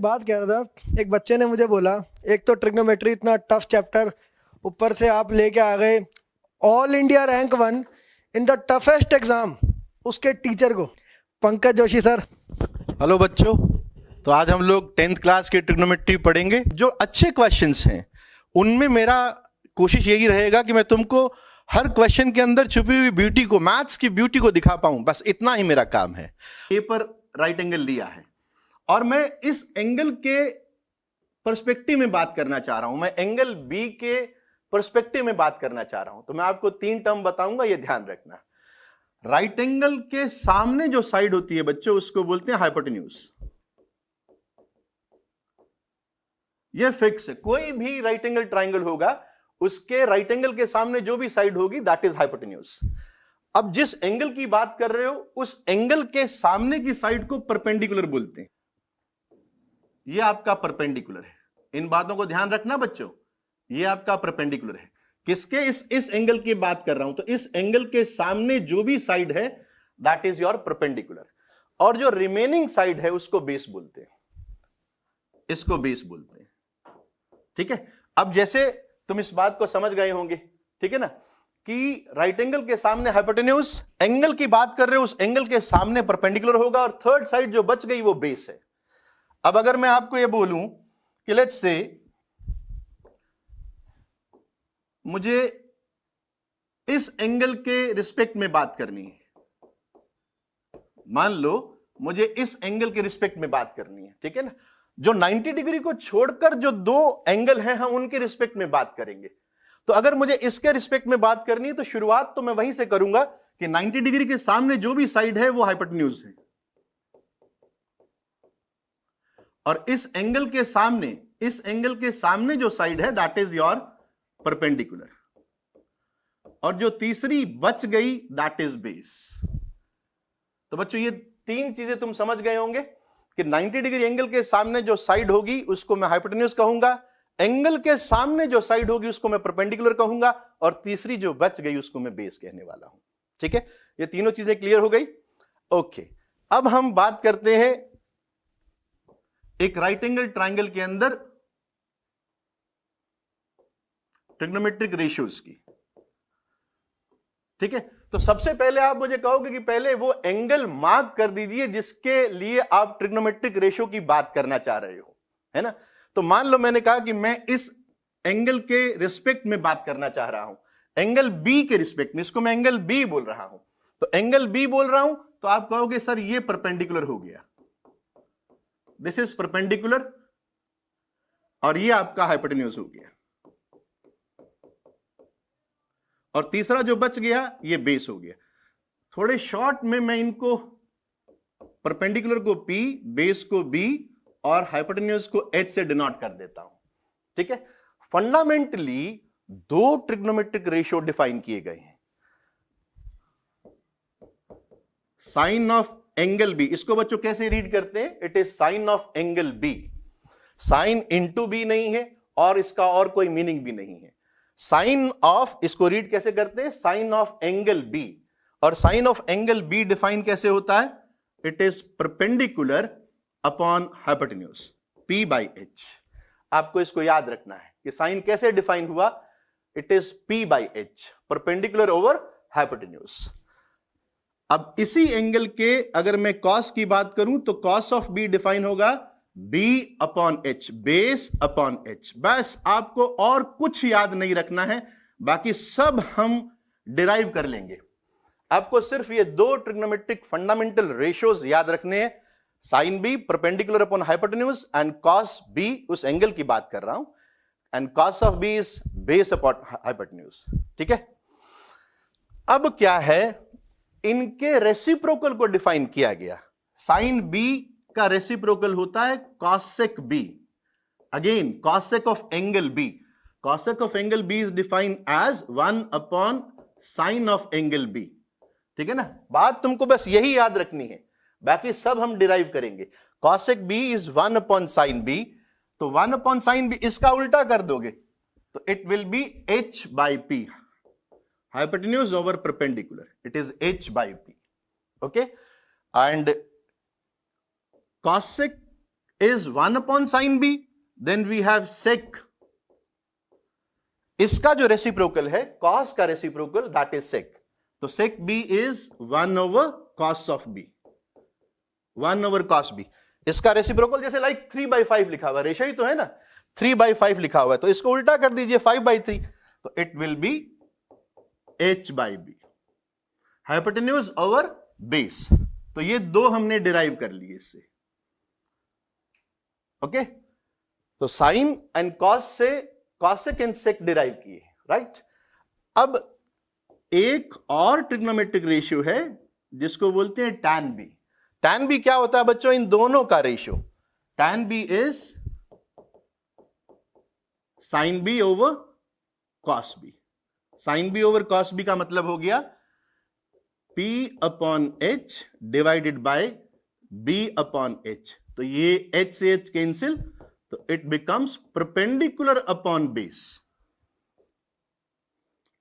बात कह रहा था, एक बच्चे ने मुझे बोला, एक तो ट्रिग्नोमेट्री इतना टफ चैप्टर, ऊपर से आप लेके आ गए all India rank 1 in the toughest exam, उसके टीचर को। पंकज जोशी सर। हेलो बच्चों, तो आज हम लोग 10th क्लास के ट्रिग्नोमेट्री पढ़ेंगे। जो अच्छे क्वेश्चंस हैं उनमें मेरा कोशिश यही रहेगा कि मैं तुमको हर क्वेश्चन के अंदर छुपी हुई ब्यूटी को, मैथ्स की ब्यूटी को दिखा पाऊं। बस इतना ही मेरा काम है। ए पर राइट एंगल लिया है और मैं इस एंगल के पर्सपेक्टिव में बात करना चाह रहा हूं। मैं एंगल बी के पर्सपेक्टिव में बात करना चाह रहा हूं। तो मैं आपको 3 टर्म बताऊंगा, ये ध्यान रखना। राइट एंगल के सामने जो साइड होती है बच्चों, उसको बोलते हैं हाइपोटेन्यूज। ये फिक्स है। कोई भी राइट एंगल ट्राइंगल होगा, उसके राइट एंगल के सामने जो भी साइड होगी दैट इज हाइपोटेन्यूज। अब जिस एंगल की बात कर रहे हो, उस एंगल के सामने की साइड को परपेंडिकुलर बोलते हैं। ये आपका परपेंडिकुलर है। इन बातों को ध्यान रखना बच्चों। ये आपका परपेंडिकुलर है। किसके? इस एंगल की बात कर रहा हूं। तो इस एंगल के सामने जो भी साइड है दैट इज योर परपेंडिकुलर, और जो रिमेनिंग साइड है उसको बेस बोलते हैं। इसको बेस बोलते हैं। ठीक है। अब जैसे तुम इस बात को समझ गए होंगे, ठीक है ना, कि राइट एंगल के सामने हाइपोटेन्यूज, एंगल की बात कर रहे हो, उस एंगल के सामने परपेंडिकुलर होगा, और थर्ड साइड जो बच गई वो बेस है। अब अगर मैं आपको ये बोलूं कि लेट्स से मुझे इस एंगल के रिस्पेक्ट में बात करनी है, मान लो मुझे इस एंगल के रिस्पेक्ट में बात करनी है, ठीक है ना, जो 90 डिग्री को छोड़कर जो 2 एंगल हैं हम उनके रिस्पेक्ट में बात करेंगे। तो अगर मुझे इसके रिस्पेक्ट में बात करनी है तो शुरुआत तो मैं वहीं से करूंगा कि 90 डिग्री के सामने जो भी साइड है वो हाइपोटेन्यूज है, और इस एंगल के सामने जो साइड है दैट इज योर परपेंडिकुलर, और जो तीसरी बच गई दैट इज बेस। तो बच्चों ये 3 चीजें तुम समझ गए होंगे कि 90 डिग्री एंगल के सामने जो साइड होगी उसको मैं हाइपोटेन्यूज कहूंगा, एंगल के सामने जो साइड होगी उसको मैं परपेंडिकुलर कहूंगा, और तीसरी जो बच गई उसको मैं बेस कहने वाला हूं। ठीक है, ये तीनों चीजें क्लियर हो गई। ओके, अब हम बात करते हैं एक राइट एंगल ट्राइंगल के अंदर ट्रिग्नोमेट्रिक रेशियोज की। ठीक है, तो सबसे पहले आप मुझे कहोगे कि पहले वो एंगल मार्क कर दीजिए जिसके लिए आप ट्रिग्नोमेट्रिक रेशियो की बात करना चाह रहे हो, है ना। तो मान लो मैंने कहा कि मैं इस एंगल के रिस्पेक्ट में बात करना चाह रहा हूं, एंगल बी के रिस्पेक्ट में, इसको मैं एंगल बी बोल रहा हूं। तो एंगल बी बोल रहा हूं तो आप कहोगे सर ये परपेंडिकुलर हो गया, दिस इज परपेंडिकुलर, और ये आपका हाइपोटेन्यूज हो गया, और तीसरा जो बच गया ये बेस हो गया। थोड़े शॉर्ट में मैं इनको परपेंडिकुलर को P, बेस को B और हाइपोटेन्यूज को H से डिनोट कर देता हूं। ठीक है, फंडामेंटली 2 ट्रिग्नोमेट्रिक रेशियो डिफाइन किए गए हैं। साइन ऑफ एंगल B, इसको बच्चों कैसे रीड करते हैं? It is sine of angle B। Sine into B नहीं है और इसका और कोई मीनिंग भी नहीं है। साइन ऑफ, इसको रीड कैसे करते हैं? साइन ऑफ एंगल बी, और sine of angle B define कैसे होता है? It is perpendicular upon hypotenuse P by H। आपको इसको याद रखना है कि साइन कैसे डिफाइन हुआ? It is P by H, perpendicular over hypotenuse. अब इसी एंगल के अगर मैं कॉस की बात करूं तो कॉस ऑफ बी डिफाइन होगा B upon H, base upon H। बस आपको और कुछ याद नहीं रखना है, बाकी सब हम डिराइव कर लेंगे। आपको सिर्फ ये 2 ट्रिग्नोमेट्रिक फंडामेंटल रेशियोज याद रखने हैं। Sine B perpendicular upon hypotenuse, and cos B, उस एंगल की बात कर रहा हूं, and cos of B is base upon hypotenuse. ठीक है, अब क्या है, इनके रेसिप्रोकल को डिफाइन किया गया। साइन B का रेसिप्रोकल होता है cosec B। Again cosec of angle B, cosec of angle B is defined as 1 upon sine of angle B। ठीक है ना, बात तुमको बस यही याद रखनी है, बाकी सब हम डिराइव करेंगे। Cosec B is 1 upon sign B, तो 1 अपॉन साइन B, इसका उल्टा कर दोगे तो it will be H by P, hypotenuse over perpendicular, it is H by P। Okay, and cosec is 1 upon sin b, then we have sec. इसका जो reciprocal है cos का रेसिप्रोकल, that is sec. तो sec b is 1 over cos of b, 1 over cos b. इसका reciprocal जैसे like 3/5 लिखा हुआ, ratio ही तो है ना, 3/5 लिखा हुआ है, तो इसको उल्टा कर दीजिए 5/3, तो it will be h by b, hypotenuse over base. तो ये दो हमने डिराइव कर लिए इससे. ओके, तो साइन एंड कॉस से कॉसेक एंड सेक डिराइव किए, राइट. अब एक और ट्रिग्नोमेट्रिक रेशियो है जिसको बोलते हैं tan b. tan b क्या होता है बच्चों? इन दोनों का ratio. tan b is sin b over cos b. sin b over cos b का मतलब हो गया p upon h divided by b upon h. तो ये h से h कैंसिल, तो it becomes perpendicular upon base.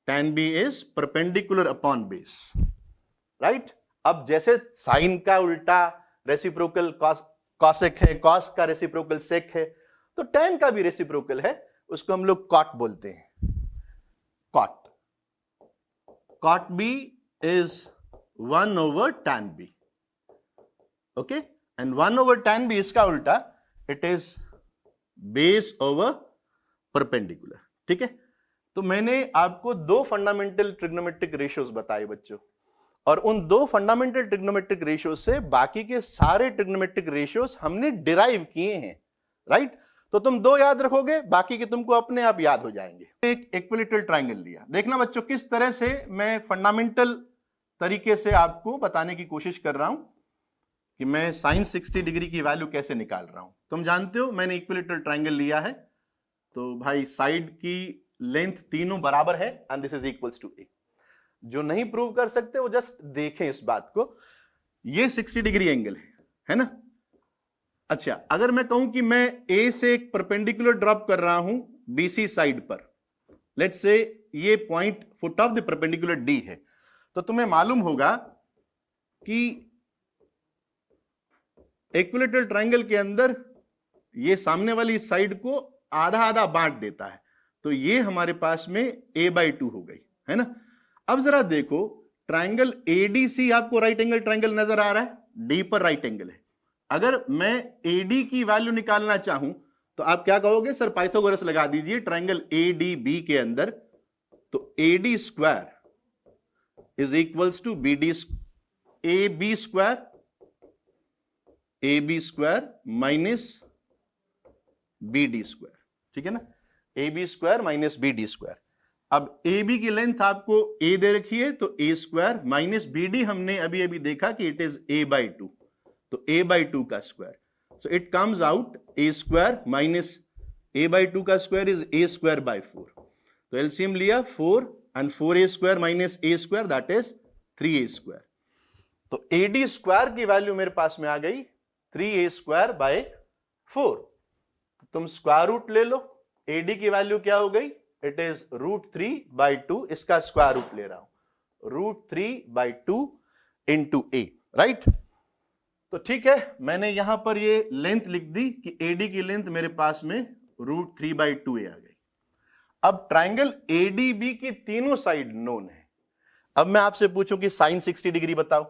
tan b is perpendicular upon base, right. अब जैसे साइन का उल्टा रेसिप्रोकल कॉसेक है, कॉस का रेसिप्रोकल सेक है, तो tan का भी रेसिप्रोकल है, उसको हम लोग कॉट बोलते हैं. Cot. cot b is 1 over tan b. Okay, and 1 over tan b इसका उल्टा, it is base over perpendicular. ठीक है. तो मैंने आपको दो फंडामेंटल ट्रिग्नोमेट्रिक रेशियोज बताए बच्चों, और उन दो फंडामेंटल ट्रिग्नोमेट्रिक रेशियोज से बाकी के सारे ट्रिग्नोमेट्रिक रेशियोज हमने डिराइव किए हैं, राइट. तो तुम दो याद रखोगे, बाकी के तुमको अपने आप याद हो जाएंगे. एक इक्विलैटरल ट्रायंगल लिया. देखना बच्चों किस तरह से मैं फंडामेंटल तरीके से आपको बताने की कोशिश कर रहा हूं कि मैं sin 60 डिग्री की वैल्यू कैसे निकाल रहा हूं. तुम जानते हो मैंने इक्विलैटरल ट्रायंगल लिया है, तो भाई साइड की लेंथ तीनों बराबर है and this is equals to A. जो नहीं प्रूव कर सकते वो जस्ट देखें इस बात को. ये 60 डिग्री एंगल है ना. अच्छा, अगर मैं कहूं कि मैं ए से एक परपेंडिकुलर ड्रॉप कर रहा हूं बीसी साइड पर, लेट्स से ये point foot of the perpendicular D है, तो तुम्हें मालूम होगा कि इक्विलैटरल ट्रायंगल के अंदर ये सामने वाली साइड को आधा आधा बांट देता है. तो ये हमारे पास में a/2 हो गई, है ना. अब जरा देखो, ट्रायंगल एडीसी आपको राइट एंगल ट्रायंगल नजर आ रहा है, डी पर राइट एंगल है. अगर मैं एडी की वैल्यू निकालना चाहूं तो आप क्या कहोगे? सर पाइथागोरस लगा दीजिए ट्रायंगल एडीबी के अंदर. तो AD square is equals to B D, A B square minus B D square. ठीक है ना, A B square minus B D square. अब ए बी की लेंथ आपको ए दे रखी है, तो ए स्क्वायर माइनस बी डी हमने अभी अभी देखा कि इट इज a/2, तो a/2 का square. So it comes out a square minus a/2 का square is a square by 4. तो एलसीएम लिया 4 and 4a square minus a square, that is 3a square. तो ad स्क्वायर की value मेरे पास में आ गई 3a स्क्वायर बाय 4. तुम square root ले लो, ad की वैल्यू क्या हो गई? It is √3/2. इसका स्क्वायर रूट ले रहा हूं, √3/2 इंटू a, राइट. तो ठीक है, मैंने यहां पर ये लेंथ लिख दी कि AD की लेंथ मेरे पास में √3/2a आ गई. अब ट्रायंगल ADB की तीनों साइड नोन है. अब मैं आपसे पूछूं कि sin 60 डिग्री बताओ,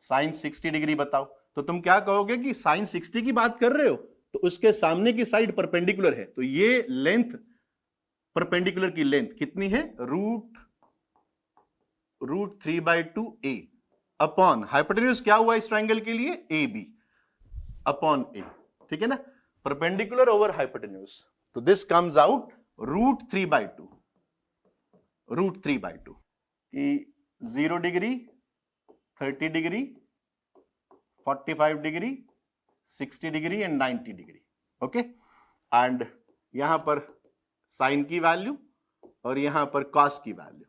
sin 60 डिग्री बताओ, तो तुम क्या कहोगे कि sin 60 की बात कर रहे हो, तो उसके सामने की साइड परपेंडिकुलर है, तो ये लेंथ परपेंडिकुलर की लेंथ कितनी है? √3/2a अपॉन हाइपोटेन्यूज क्या हुआ इस ट्रायंगल के लिए? AB upon a. ठीक है ना, परपेंडिकुलर ओवर हाइपोटेन्यूज. तो दिस कम्स आउट √3/2 कि 0 degree, 30 degree, 45 degree, 60 degree and 90 degree. Okay, and यहां पर साइन की वैल्यू और यहां पर कॉस की वैल्यू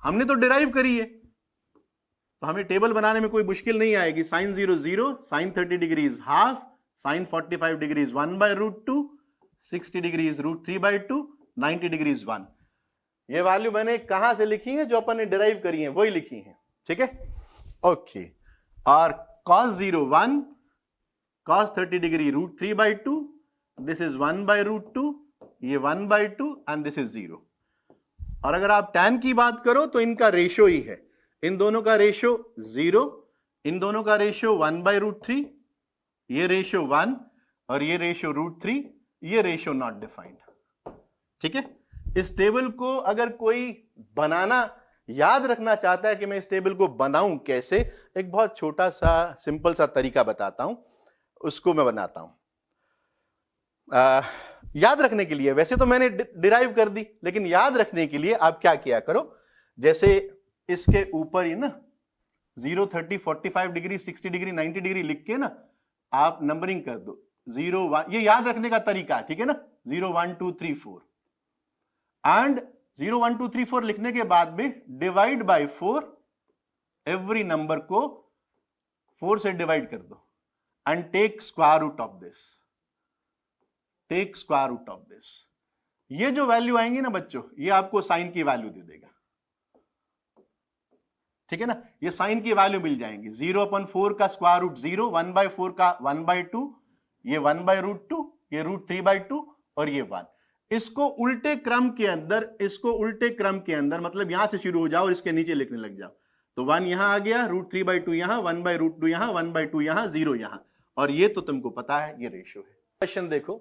हमने तो डिराइव करी है, तो हमें टेबल बनाने में कोई मुश्किल नहीं आएगी. sin 0 0, sin 30 degree is half, sin 45 degree is 1/√2, 60 degree is √3/2, 90 degree is 1. ये वैल्यू मैंने कहां से लिखी है? जो अपन ने डिराइव करी है वही लिखी है. ठीक है, ओके. और cos 0 1, cos 30 degree √3/2, this is 1/√2, ये 1/2 एंड दिस इज 0। और अगर आप tan की बात करो तो इनका रेशियो ही है, इन दोनों का रेशियो 0, इन दोनों का रेशियो 1/√3, ये रेशियो 1 और ये रेशियो √3, ये रेशियो नॉट डिफाइंड। ठीक है, इस टेबल को अगर कोई बनाना याद रखना चाहता है कि मैं इस टेबल को बनाऊं कैसे, एक बहुत छोटा सा सिंपल सा तरीका बताता हूं, उसको मैं बनाता हूं याद रखने के लिए। वैसे तो मैंने डिराइव कर दी, लेकिन याद रखने के लिए आप क्या किया करो, जैसे इसके ऊपर ही ना 0 30 45 डिग्री 60 डिग्री 90 डिग्री लिख के ना आप नंबरिंग कर दो 0 1, ये याद रखने का तरीका, ठीक है ना, 0 1 2 3 4 एंड 0 1 2 3 4 लिखने के बाद में डिवाइड बाय 4, एवरी नंबर को 4 से डिवाइड कर दो and take square root of this, take square root of this. ये जो वैल्यू आएंगी ना बच्चों, ये आपको साइन की वैल्यू दे देगा, ठीक है ना, ये साइन की वैल्यू मिल जाएंगी। 0/4 का स्क्वायर रूट 0, 1/4 का 1/2, ये 1/√2, ये √3/2 और ये 1। इसको उल्टे क्रम के अंदर, इसको उल्टे क्रम के अंदर मतलब यहां से शुरू हो जाओ और इसके नीचे लिखने लग जाओ, तो 1 यहां आ गया, √3/2 यहां, 1/√2 यहां, 1/2 यहां, 0 यहां, और ये तो तुमको पता है ये रेशियो है। क्वेश्चन देखो,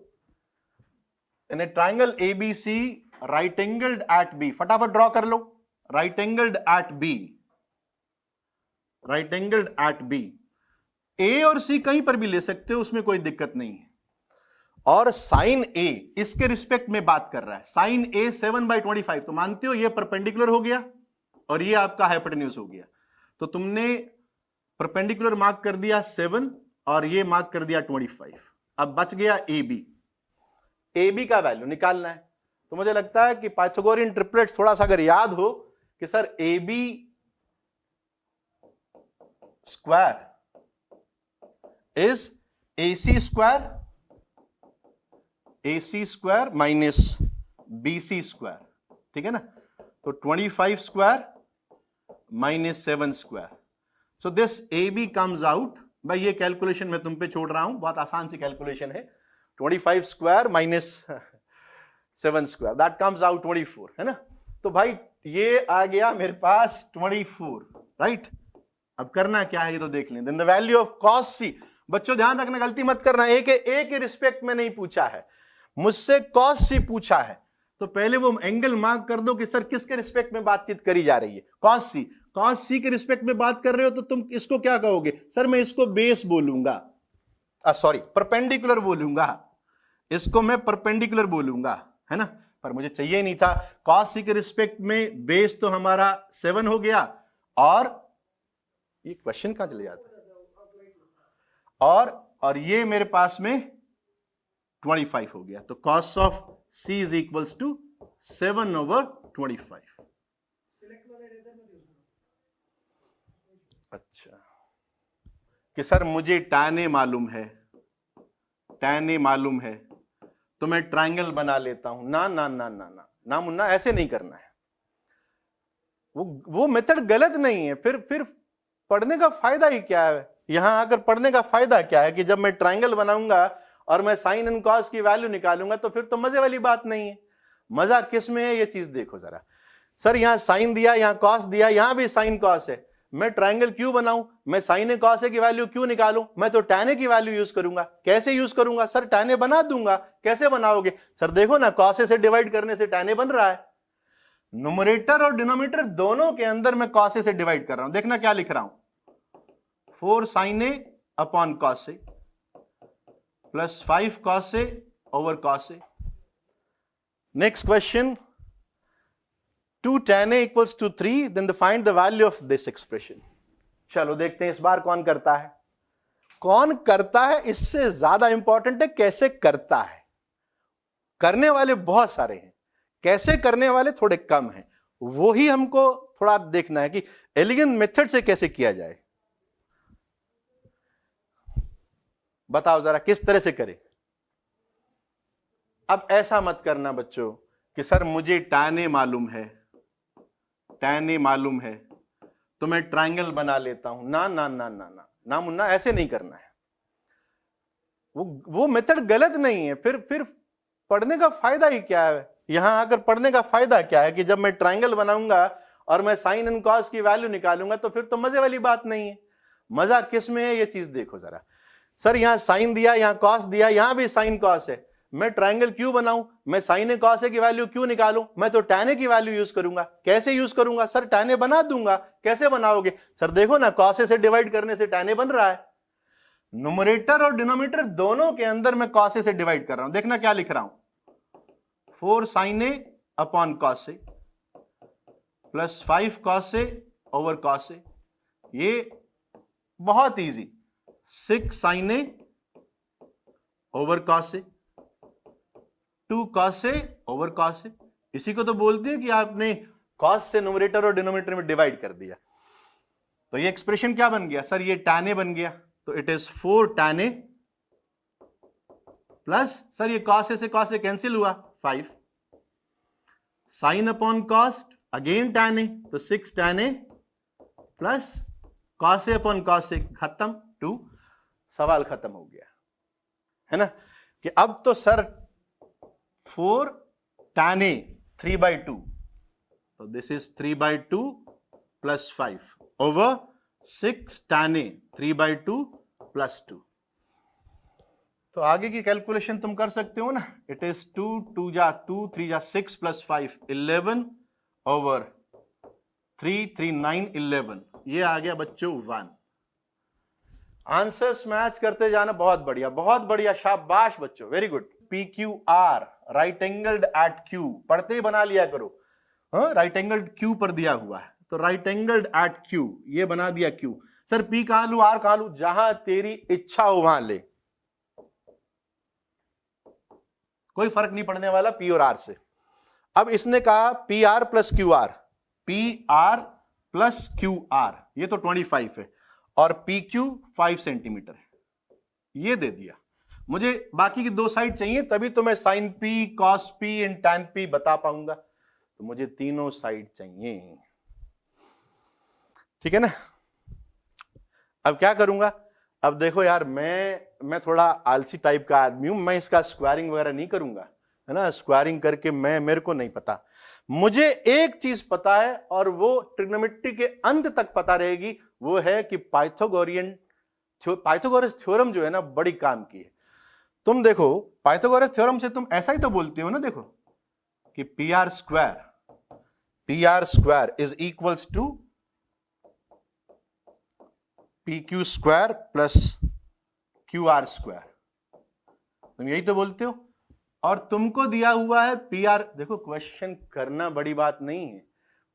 in a triangle ABC right angled at B, फटाफट ड्रॉ कर लो, right angled at B, right angled at B, A और C कहीं पर भी ले सकते हो, उसमें कोई दिक्कत नहीं है। और साइन A इसके रिस्पेक्ट में बात कर रहा है, साइन A 7/25, तो मानते हो ये परपेंडिकुलर हो गया और ये आपका हाइपोटेन्यूज हो गया, तो तुमने परपेंडिकुलर मार्क कर दिया 7 और ये मार्क कर दिया 25। अब बच गया AB, AB का वैल्यू निकालना है। तो मुझे लगता है कि पाइथागोरियन ट्रिपलेट्स थोड़ा सा अगर याद हो कि sir AB square is AC square minus BC square, ठीक है ना, तो 25 square minus 7 square, so this AB comes out, भाई ये कैलकुलेशन मैं तुम पे छोड़ रहा हूं, बहुत आसान सी कैलकुलेशन है, 25 square minus 7 square, that comes out 24, है ना। तो भाई ये आ गया मेरे पास 24, राइट। अब करना क्या है ये तो देख लें। Then the value of cos C, बच्चों ध्यान रखना, गलती मत करना, ए के रिस्पेक्ट में नहीं पूछा है, मुझसे cos C पूछा है, तो पहले वो एंगल मार्क कर दो कि सर किसके रिस्पेक्ट में बातचीत करी जा रही है, cos C के रिस्पेक्ट में बात कर रहे हो, तो तुम इसको क्या कहोगे, सर मैं इसको बेस बोलूंगा, सॉरी परपेंडिकुलर बोलूंगा, इसको मैं परपेंडिकुलर बोलूंगा, है ना, पर मुझे चाहिए नहीं था। cos C के रिस्पेक्ट में बेस तो हमारा 7 हो गया, और ये क्वेश्चन कहां चले जाता है, और ये मेरे पास में 25 हो गया, तो cos of C is equals to 7/25। अच्छा, कि सर मुझे tan A मालूम है, tan A मालूम है, तो मैं ट्राइंगल बना लेता हूं, ना ना ना ना ना ना मुन्ना, ऐसे नहीं करना है, वो मेथड गलत नहीं है, फिर पढ़ने का फायदा ही क्या है, यहां आकर पढ़ने का फायदा क्या है कि जब मैं ट्राइंगल बनाऊंगा और मैं साइन एंड कॉस की वैल्यू निकालूंगा, तो फिर तो मजे वाली बात नहीं है। मजा किस में है, ये चीज देखो जरा, सर यहां साइन दिया, यहां कॉस दिया, यहां भी साइन कॉस है, मैं ट्राइंगल क्यों बनाऊं, मैं साइन ए कॉस ए की वैल्यू क्यों निकालूं, मैं तो tan ए की वैल्यू यूज करूंगा। कैसे यूज करूंगा, सर tan ए बना दूंगा। कैसे बनाओगे, सर देखो ना, cos ए से डिवाइड करने से tan ए बन रहा है, न्यूमरेटर और डिनोमिनेटर दोनों के अंदर मैं cos ए से डिवाइड कर रहा हूं। देखना क्या लिख रहा हूं, 4 sin A upon cos A plus 5 cos A over cos A। Next question, 2 tan A equals to 3, then find the value of this expression। चलो देखते हैं इस बार कौन करता है, कौन करता है इससे ज्यादा इंपॉर्टेंट है कैसे करता है। करने वाले बहुत सारे हैं, कैसे करने वाले थोड़े कम हैं, वो ही हमको थोड़ा देखना है कि एलिगेंट मेथड से कैसे किया जाए। बताओ जरा किस तरह से करें। अब ऐसा मत करना बच्चों कि सर मुझे tan A मालूम है, tan A मालूम है, तो मैं ट्राइंगल बना लेता हूं, ना ना ना ना ना, ना मुन्ना, ऐसे नहीं करना है। वो मेथड गलत नहीं है, फिर पढ़ने का फायदा ही क्या है? यहां आकर पढ़ने का फायदा क्या है कि जब मैं ट्रायंगल बनाऊंगा और मैं साइन एंड कॉस की वैल्यू निकालूंगा तो फिर तो मजे वाली बात नहीं है। मजा किस में है? ये चीज देखो जरा। सर यहां साइन दिया, यहां कॉस दिया, यहां भी साइन कॉस है, मैं ट्रायंगल क्यों बनाऊं? मैं साइन ए कॉस ए की वैल्यू क्यों निकालूं? मैं तो tan ए की वैल्यू यूज करूंगा। कैसे यूज करूंगा? सर tan ए बना दूंगा। कैसे बनाओगे? सर देखो ना, cos ए से डिवाइड करने से tan ए बन रहा है। न्यूमरेटर और डिनोमिनेटर दोनों के अंदर मैं cos ए से डिवाइड कर रहा हूं। देखना क्या लिख रहा हूं, 4 sin ए अपॉन cos ए प्लस 5 cos ए ओवर cos ए। ये बहुत इजी, 6 sin ए ओवर cos ए, 2 cos ए ओवर cos ए। इसी को तो बोलते हैं कि आपने cos से न्यूमरेटर और डिनोमिनेटर में डिवाइड कर दिया। तो ये एक्सप्रेशन क्या बन गया? सर ये tan ए बन गया, तो it is 4 tan A plus, sir ये cos ए से cos ए कैंसिल हुआ, 5 sin upon cos, again tan ए, तो 6 tan ए प्लस cos ए अपॉन cos ए, खत्म, 2। सवाल खत्म हो गया है ना, कि अब तो सर 4 tan ए 3/2, तो this is 3/2 plus 5 over 6 tan A 3/2 plus 2। तो आगे की कैलकुलेशन तुम कर सकते हो ना, इट इज 2 2 जा 2 3 जा 6 प्लस 5 11 ओवर 3 3 9 11। ये आ गया बच्चों 1। आंसर्स मैच करते जाना, बहुत बढ़िया, बहुत बढ़िया, शाबाश बच्चों, very good. PQR right angled eight Q, पढ़ते ही बना लिया करो। हाँ, राइट एंगल्ड Q पर दिया हुआ है, तो राइट एंगल्ड एट Q, ये बना दिया Q। सर P कहां लू, R कहां लू? जहां तेरी इच्छा हो वहां ले, कोई फर्क नहीं पड़ने वाला P और R से। अब इसने कहा PR plus QR, PR plus QR, ये तो 25 है, और PQ 5 सेंटीमीटर है, ये दे दिया। मुझे बाकी की दो साइड चाहिए, तभी तो मैं sine P, cos P and tan P बता पाऊंगा। तो मुझे तीनों साइड चाहिए, ठीक है ना। अब क्या करूंगा? अब देखो यार, मैं थोड़ा आलसी टाइप का आदमी हूं, मैं इसका स्क्वायरिंग वगैरह नहीं करूंगा, है ना। स्क्वायरिंग करके मेरे को नहीं पता। मुझे एक चीज पता है, और वो ट्रिग्नोमेट्री के अंत तक पता रहेगी, वो है कि पाइथागोरस थ्योरम जो है ना, बड़ी काम की है। तुम देखो, पाइथागोरस थ्योरम से तुम ऐसा ही तो बोलते हो ना, देखो कि PR square is equals to PQ square plus QR square, तुम यही तो बोलते हो। और तुमको दिया हुआ है PR। देखो, क्वेश्चन करना बड़ी बात नहीं है,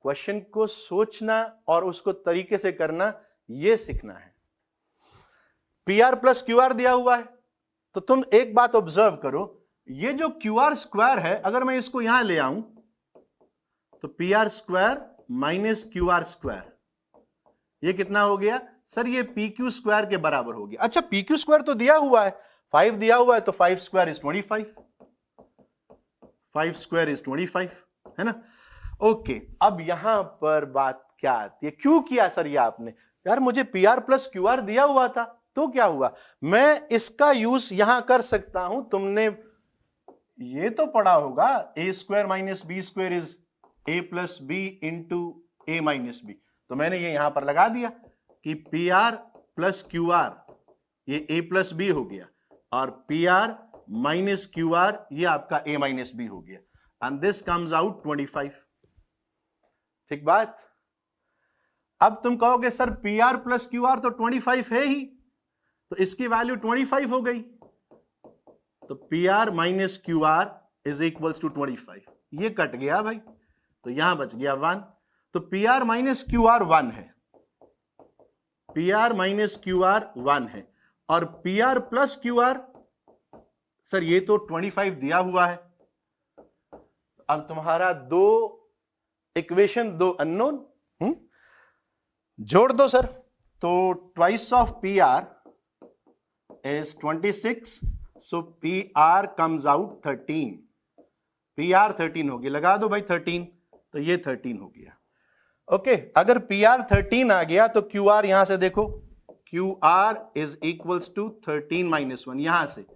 क्वेश्चन को सोचना और उसको तरीके से करना, यह सीखना है। PR प्लस QR दिया हुआ है, तो तुम एक बात ऑब्जर्व करो, ये जो QR स्क्वायर है, अगर मैं इसको यहां ले आऊं तो PR square minus QR square, ये कितना हो गया? सर ये PQ स्क्वायर के बराबर हो गया। अच्छा, PQ स्क्वायर तो दिया हुआ है, 5 दिया हुआ है, तो 5 स्क्वायर इज 25, 5 स्क्वायर इज 25, है ना। ओके, अब यहां पर बात क्या आती है, क्यों किया सर ये आपने? यार मुझे PR प्लस QR दिया हुआ था, तो क्या हुआ? मैं इसका यूज यहां कर सकता हूं। तुमने ये तो पढ़ा होगा, A square minus B square is A plus B into A minus B, तो मैंने ये यहां पर लगा दिया कि PR प्लस QR ये A प्लस B हो गया, और PR माइनस QR ये आपका A माइनस B हो गया, एंड दिस कम्स आउट 25। ठीक बात। अब तुम कहोगे सर PR प्लस QR तो 25 है ही, तो इसकी वैल्यू 25 हो गई, तो PR minus QR is equals to 25। ये कट गया भाई, तो यहां बच गया 1, तो PR माइनस QR 1 है, PR माइनस QR 1 है, और PR प्लस QR, सर ये तो 25 दिया हुआ है। अब तुम्हारा दो इक्वेशन, दो अननोन, जोड़ दो सर, तो twice of PR is 26, so PR comes out 13, PR 13 होगी, लगा दो भाई 13, तो ये 13 हो गया। ओके, अगर PR 13 आ गया तो QR यहां से देखो, QR is equals to 13 minus 1, यहां से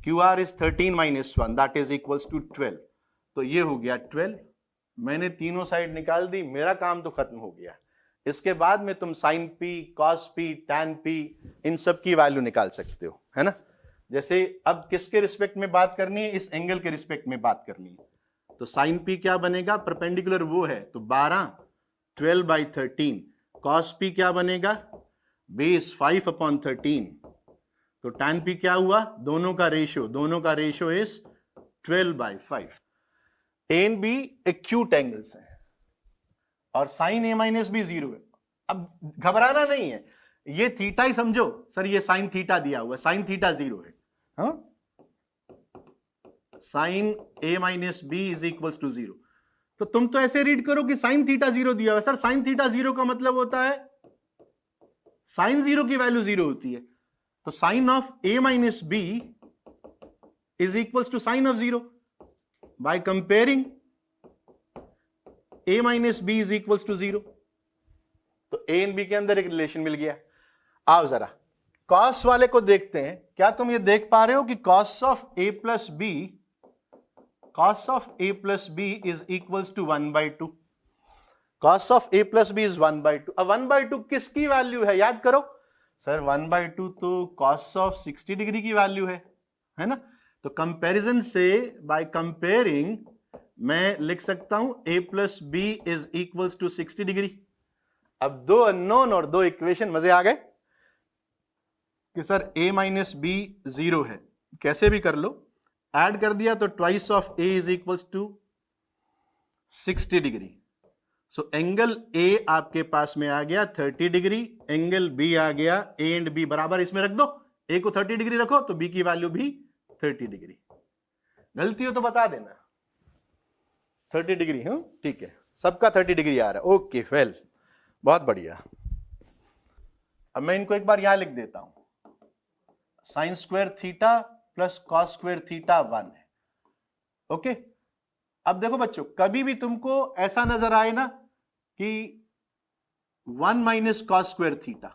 QR is 13 minus 1, that is equals to 12. तो ये हो गया 12. मैंने तीनों साइड निकाल दी, मेरा काम तो खत्म हो गया. इसके बाद में तुम sin P, cos P, tan P इन सब की वैल्यू निकाल सकते हो, है ना. जैसे अब किसके रिस्पेक्ट में बात करनी है, इस एंगल के रिस्पेक्ट में बात करनी है. तो sin P क्या बनेगा, परपेंडिकुलर वो है तो 12, 12/13. cos P क्या बनेगा, बेस 5/13. तो tan P क्या हुआ, दोनों का ratio is 12/5. A and B acute angles हैं और sin A माइनस बी 0 है. अब घबराना नहीं है, ये थीटा ही समझो. सर ये sin थीटा दिया हुआ है, sin थीटा 0 है. हाँ, sin A minus B is equals to 0. तो तुम तो ऐसे रीड करो कि sin थीटा 0 दिया हुआ है. सर sin थीटा 0 का मतलब होता है sin 0 की वैल्यू 0 होती है. तो sin of A minus B is equals to sin of 0. By comparing A minus B is equals to 0. तो A एंड B के अंदर एक रिलेशन मिल गया. आओ जरा cos वाले को देखते हैं. क्या तुम ये देख पा रहे हो कि cos of A plus B is equals to 1/2. cos of A plus B is 1/2. अब 1/2 किसकी वैल्यू है, याद करो. सर 1/2 तो cos ऑफ 60 डिग्री की वैल्यू है ना. तो कंपैरिजन से, बाय कंपेयरिंग, मैं लिख सकता हूं A plus B is equals to 60 degree. अब दो अननोन और दो इक्वेशन, मजे आ गए कि सर A माइनस बी 0 है, कैसे भी कर लो. ऐड कर दिया तो twice of A is equals to 60 degree. So angle A आपके पास में आ गया 30 डिग्री, एंगल B आ गया, A एंड B बराबर इसमें रख दो. A को 30 डिग्री रखो तो B की वैल्यू भी 30 डिग्री. गलती हो तो बता देना. 30 डिग्री, हाँ ठीक है, सबका 30 डिग्री आ रहा है. ओके वेल, बहुत बढ़िया. अब मैं इनको एक बार यहां लिख देता हूं. Sign square theta plus cos square theta 1 है. ओके. अब देखो बच्चों, कभी भी तुमको ऐसा नजर आए ना कि 1 माइनस कॉस स्क्वायर थीटा,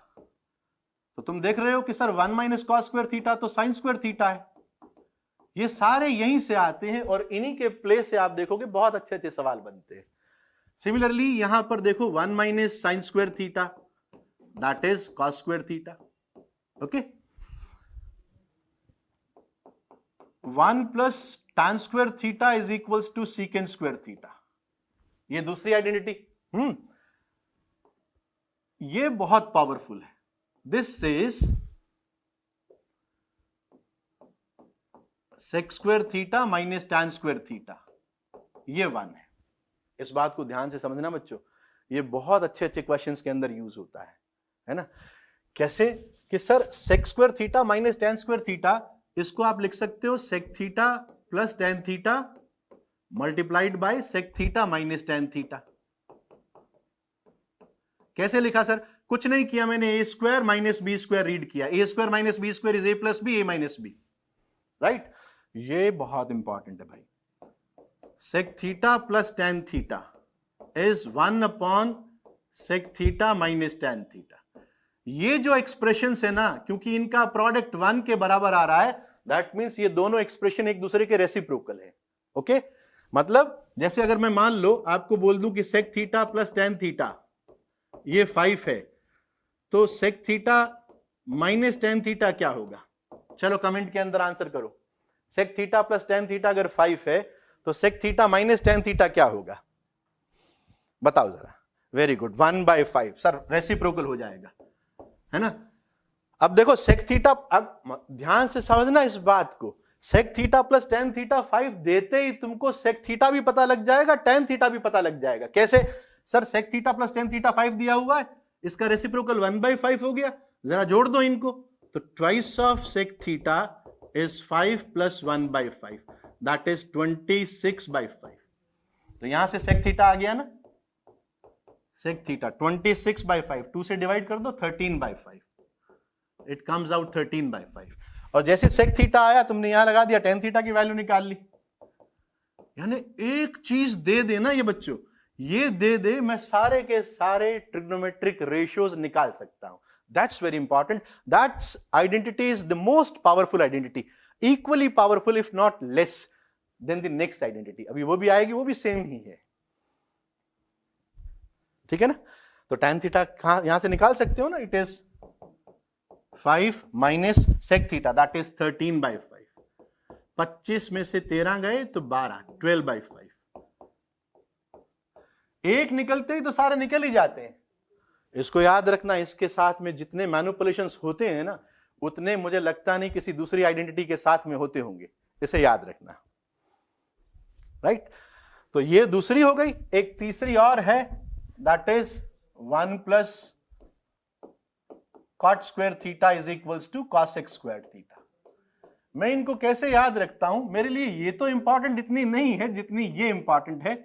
तो तुम देख रहे हो कि sir 1 minus cos square theta तो साइन स्क्वायर थीटा है. ये सारे यहीं से आते हैं और इन्हीं के प्लेस से आप देखोगे बहुत अच्छे अच्छे सवाल बनते हैं. सिमिलरली यहां पर देखो 1 minus sine square theta, that is cos square theta. Okay. 1 plus tan square theta is equals to secant square theta. ये दूसरी आइडेंटिटी. ये बहुत पावरफुल है. This is sec square theta minus tan square theta. ये 1 है. इस बात को ध्यान से समझना बच्चों, ये बहुत अच्छे अच्छे क्वेश्चंस के अंदर यूज होता है ना. कैसे कि sir sec square theta minus tan square theta, इसको आप लिख सकते हो sec theta plus tan theta multiplied by sec theta minus tan theta. कैसे लिखा सर, कुछ नहीं किया मैंने, A square minus B square read किया. A square minus B square is A plus B, A minus B. Right. ये बहुत important है भाई. Sec theta plus tan theta is 1 upon sec theta minus tan theta. ये जो expression है ना, क्योंकि इनका प्रोडक्ट 1 के बराबर आ रहा है, दैट मींस ये दोनों एक्सप्रेशन एक दूसरे के रेसिप्रोकल है. ओके. मतलब जैसे अगर मैं मान लो आपको बोल दूं कि sec theta plus tan theta ये 5 है, तो sec theta minus tan theta क्या होगा. चलो कमेंट के अंदर आंसर करो. Sec theta plus tan theta अगर 5 है तो sec theta minus tan theta क्या होगा, बताओ जरा. Very good, 1/5. सर रेसिप्रोकल हो जाएगा, है ना. अब देखो सेक थीटा, अब ध्यान से समझना इस बात को. Sec theta plus tan theta 5 देते ही तुमको सेक थीटा भी पता लग जाएगा, tan थीटा भी पता लग जाएगा. कैसे sir, sec theta plus tan theta 5 दिया हुआ है, इसका रेसिप्रोकल 1/5 हो गया. जरा जोड़ दो इनको, तो twice of sec theta is 5 plus 1/5, that is 26/5. तो यहां से सेक थीटा आ गया ना, सेक थीटा 26/5, 2 से डिवाइड कर दो 13/5, इट कम्स आउट 13/5. और जैसे सेक थीटा आया तुमने यहां लगा दिया, tan थीटा की वैल्यू निकाल ली. यानी एक चीज दे देना ये बच्चों, ये दे दे, मैं सारे के सारे ट्रिग्नोमेट्रिक रेशियोज निकाल सकता हूं. That's very important. That's identity is the most powerful identity. Equally powerful if not less than the next identity. अभी वो भी आएगी, वो भी सेम ही है. ठीक है ना? तो tan थीटा यहां से निकाल सकते हो ना. It is 5 minus sec theta, that is 13/5. 25 में से 13 गए तो 12, 12/5. एक निकलते ही तो सारे निकल ही जाते हैं. इसको याद रखना. इसके साथ में जितने मैनिपुलेशंस होते हैं ना, उतने मुझे लगता नहीं किसी दूसरी आइडेंटिटी के साथ में होते होंगे. इसे याद रखना. राइट? तो ये दूसरी हो गई. एक तीसरी और है, that is 1 plus cot square theta is equals to cos x square theta. मैं इनको कैसे याद रखता हूं? मेरे लिए ये तो इंपॉर्टेंट इतनी नहीं है जितनी ये इंपॉर्टेंट है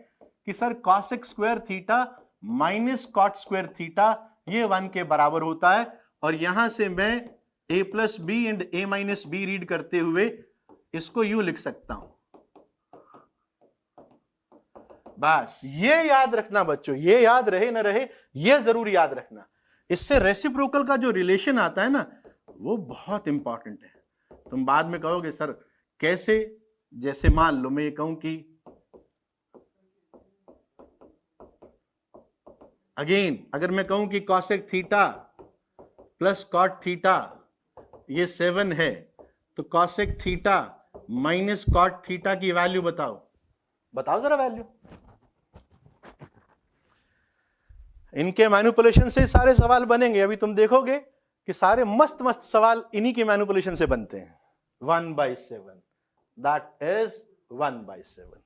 कि sir cos x square theta minus cot square theta ये 1 के बराबर होता है. और यहां से मैं a plus B and a minus B read करते हुए इसको यूं लिख सकता हूं. बस ये याद रखना बच्चों. ये याद रहे ना रहे, ये जरूर याद रखना. इससे रेसिप्रोकल का जो रिलेशन आता है ना, वो बहुत इंपॉर्टेंट है. तुम बाद में कहोगे सर कैसे? जैसे मान लो मैं ये कहूं कि अगेन अगर मैं कहूं कि cosec theta plus cot theta ये 7 है, तो cosec theta minus cot theta की वैल्यू बताओ जरा वैल्यू. इनके मैनिपुलेशन से सारे सवाल बनेंगे. अभी तुम देखोगे कि सारे मस्त मस्त सवाल इन्हीं के मैनिपुलेशन से बनते हैं. 1/7, दैट इज 1/7.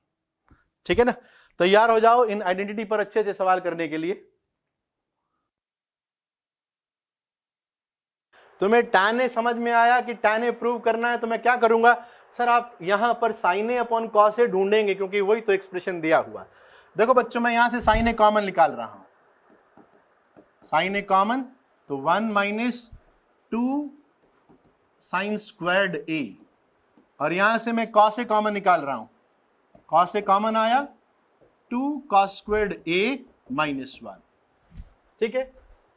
ठीक है ना? तैयार हो जाओ इन आइडेंटिटी पर अच्छे से सवाल करने के लिए. तुम्हें tan A समझ में आया कि tan A प्रूव करना है, तो मैं क्या करूंगा? सर आप यहां पर sin A upon cos A ढूंढेंगे, क्योंकि वही तो एक्सप्रेशन दिया हुआ. देखो बच्चों, मैं यहां से sin A कॉमन निकाल रहा हूं. sin A कॉमन तो 1 माइनस 2 साइन स्क्वायर्ड A, और यहां से मैं cos A कॉमन निकाल रहा हूं. cos A कॉमन आया 2 cos स्क्वायर्ड A माइनस 1. ठीक है?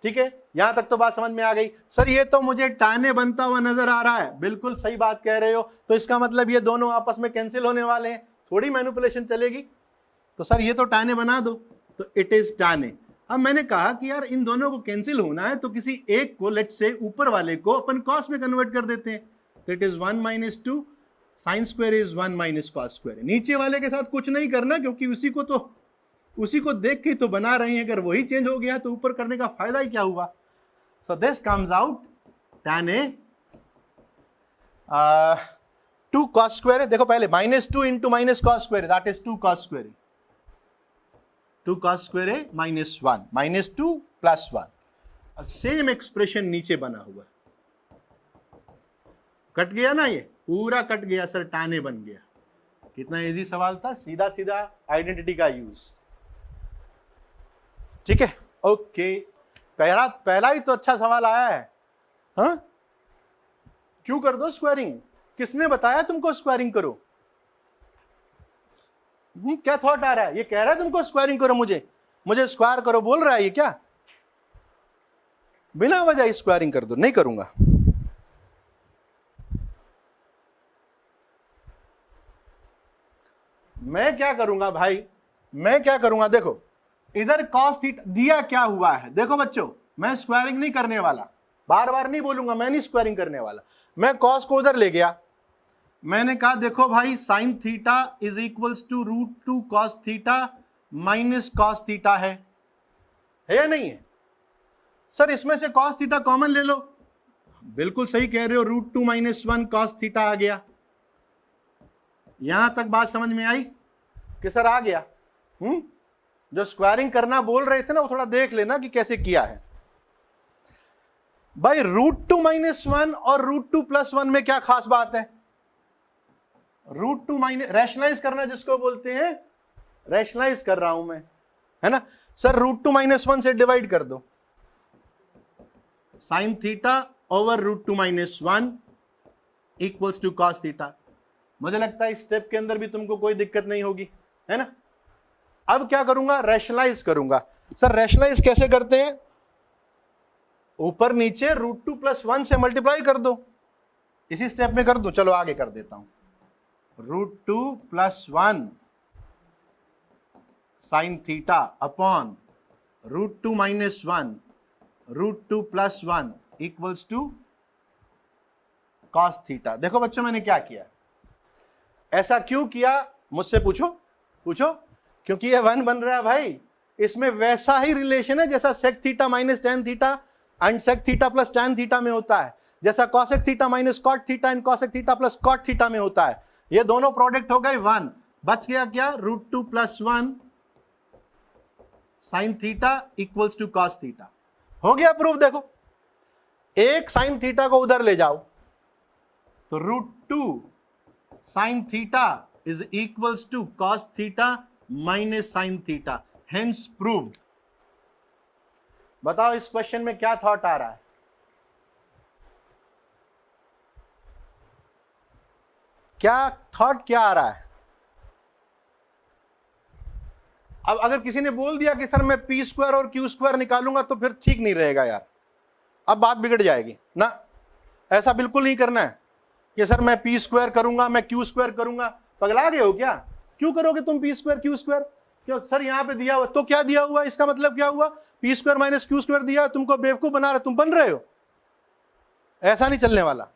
ठीक है, यहां तक तो बात समझ में आ गई. सर ये तो मुझे tan A बनता हुआ नजर आ रहा है. बिल्कुल सही बात कह रहे हो. तो इसका मतलब ये दोनों आपस में कैंसिल होने वाले हैं, थोड़ी मैनिपुलेशन चलेगी. तो सर ये तो tan A बना दो, तो इट इज tan A. अब मैंने कहा कि यार इन दोनों को कैंसिल होना है, तो किसी एक को, लेट से ऊपर वाले को अपन cos में कन्वर्ट कर देते हैं. तो it is 1 minus 2 sine square is 1 minus cos square. नीचे वाले के साथ कुछ नहीं करना, क्योंकि उसी को देख के तो बना रहे हैं. अगर वही चेंज हो गया तो ऊपर करने का फायदा ही क्या हुआ? So this comes out tan A 2 cos square है. देखो पहले -2 into minus cos square, that is 2 cos square. 2 cos square है माइनस 1, -2 प्लस 1. सेम एक्सप्रेशन नीचे बना हुआ. कट गया ना, ये पूरा कट गया सर. tan A बन गया. कितना इजी सवाल था, सीधा सीधा आइडेंटिटी का यूज. ठीक है, ओके. पहला ही तो अच्छा सवाल आया है. हाँ, क्यों कर दो स्क्वायरिंग? किसने बताया तुमको स्क्वायरिंग करो? क्या थॉट आ रहा है? ये कह रहा है तुमको स्क्वायरिंग करो, मुझे स्क्वायर करो बोल रहा है ये क्या? बिना वजह स्क्वायरिंग कर दो. नहीं करूंगा. मैं क्या करूंगा भाई, मैं क्या करूंगा? देखो इधर cos थीटा दिया क्या हुआ है. देखो बच्चों, मैं स्क्वायरिंग नहीं करने वाला. बार बार नहीं बोलूंगा, मैं नहीं स्क्वायरिंग करने वाला. मैं cos को उधर ले गया. मैंने कहा देखो भाई, sine theta is equals to √2 cos theta minus cos theta है या नहीं है? सर इसमें से cos थीटा कॉमन ले लो. बिल्कुल सही कह रहे हो. √2 माइनस 1 cos थीटा आ गया. यहां तक बात समझ में आई कि सर आ गया? जो स्क्वायरिंग करना बोल रहे थे ना, वो थोड़ा देख लेना कि कैसे किया है भाई. √2 माइनस 1 और √2 प्लस 1 में क्या खास बात है? √2 माइनस रैशनलाइज करना जिसको बोलते हैं, रैशनलाइज कर रहा हूं मैं, है ना. सर √2 माइनस 1 से डिवाइड कर दो. Sine theta over √2 minus 1 equals to cos theta. मुझे लगता है इस स्टेप के अंदर भी तुमको कोई दिक्कत नहीं होगी, है ना. अब क्या करूंगा? रैशनलाइज करूंगा. सर रैशनलाइज कैसे करते हैं? ऊपर नीचे √2 + 1 से मल्टीप्लाई कर दो, इसी स्टेप में कर दूं, चलो आगे कर देता हूं। √2 + 1 sin theta upon √2 - 1 √2 + 1 equals to cos theta. देखो बच्चों मैंने क्या किया, ऐसा क्यों किया मुझसे पूछो, क्योंकि ये 1 बन रहा है भाई, इसमें वैसा ही रिलेशन है जैसा sec theta - tan theta and sec theta + tan theta में होता है, जैसा cosec theta - cot theta and cosec theta + cot theta में होता है। ये दोनों प्रोडक्ट हो गए 1, बच गया क्या, √2 + 1 sin theta equals to cos theta. हो गया प्रूफ। देखो एक sin थीटा को उधर ले जाओ तो √2 sin theta is equals to cos theta minus sin theta, hence proved. बताओ इस क्वेश्चन में क्या थॉट आ रहा है? क्या थॉट क्या आ रहा है? अब अगर किसी ने बोल दिया कि सर मैं p² और q² निकालूंगा तो फिर ठीक नहीं रहेगा यार, अब बात बिगड़ जाएगी ना। ऐसा बिल्कुल नहीं करना है कि सर मैं p² करूंगा, मैं q² करूंगा। पगला गए हो क्या? क्यों करोगे तुम p² q²? क्यों सर यहां पे दिया हुआ, तो क्या दिया हुआ, इसका मतलब क्या हुआ, p² - q² दिया, तुमको बेवकूफ बना रहे, तुम बन रहे हो। ऐसा नहीं चलने वाला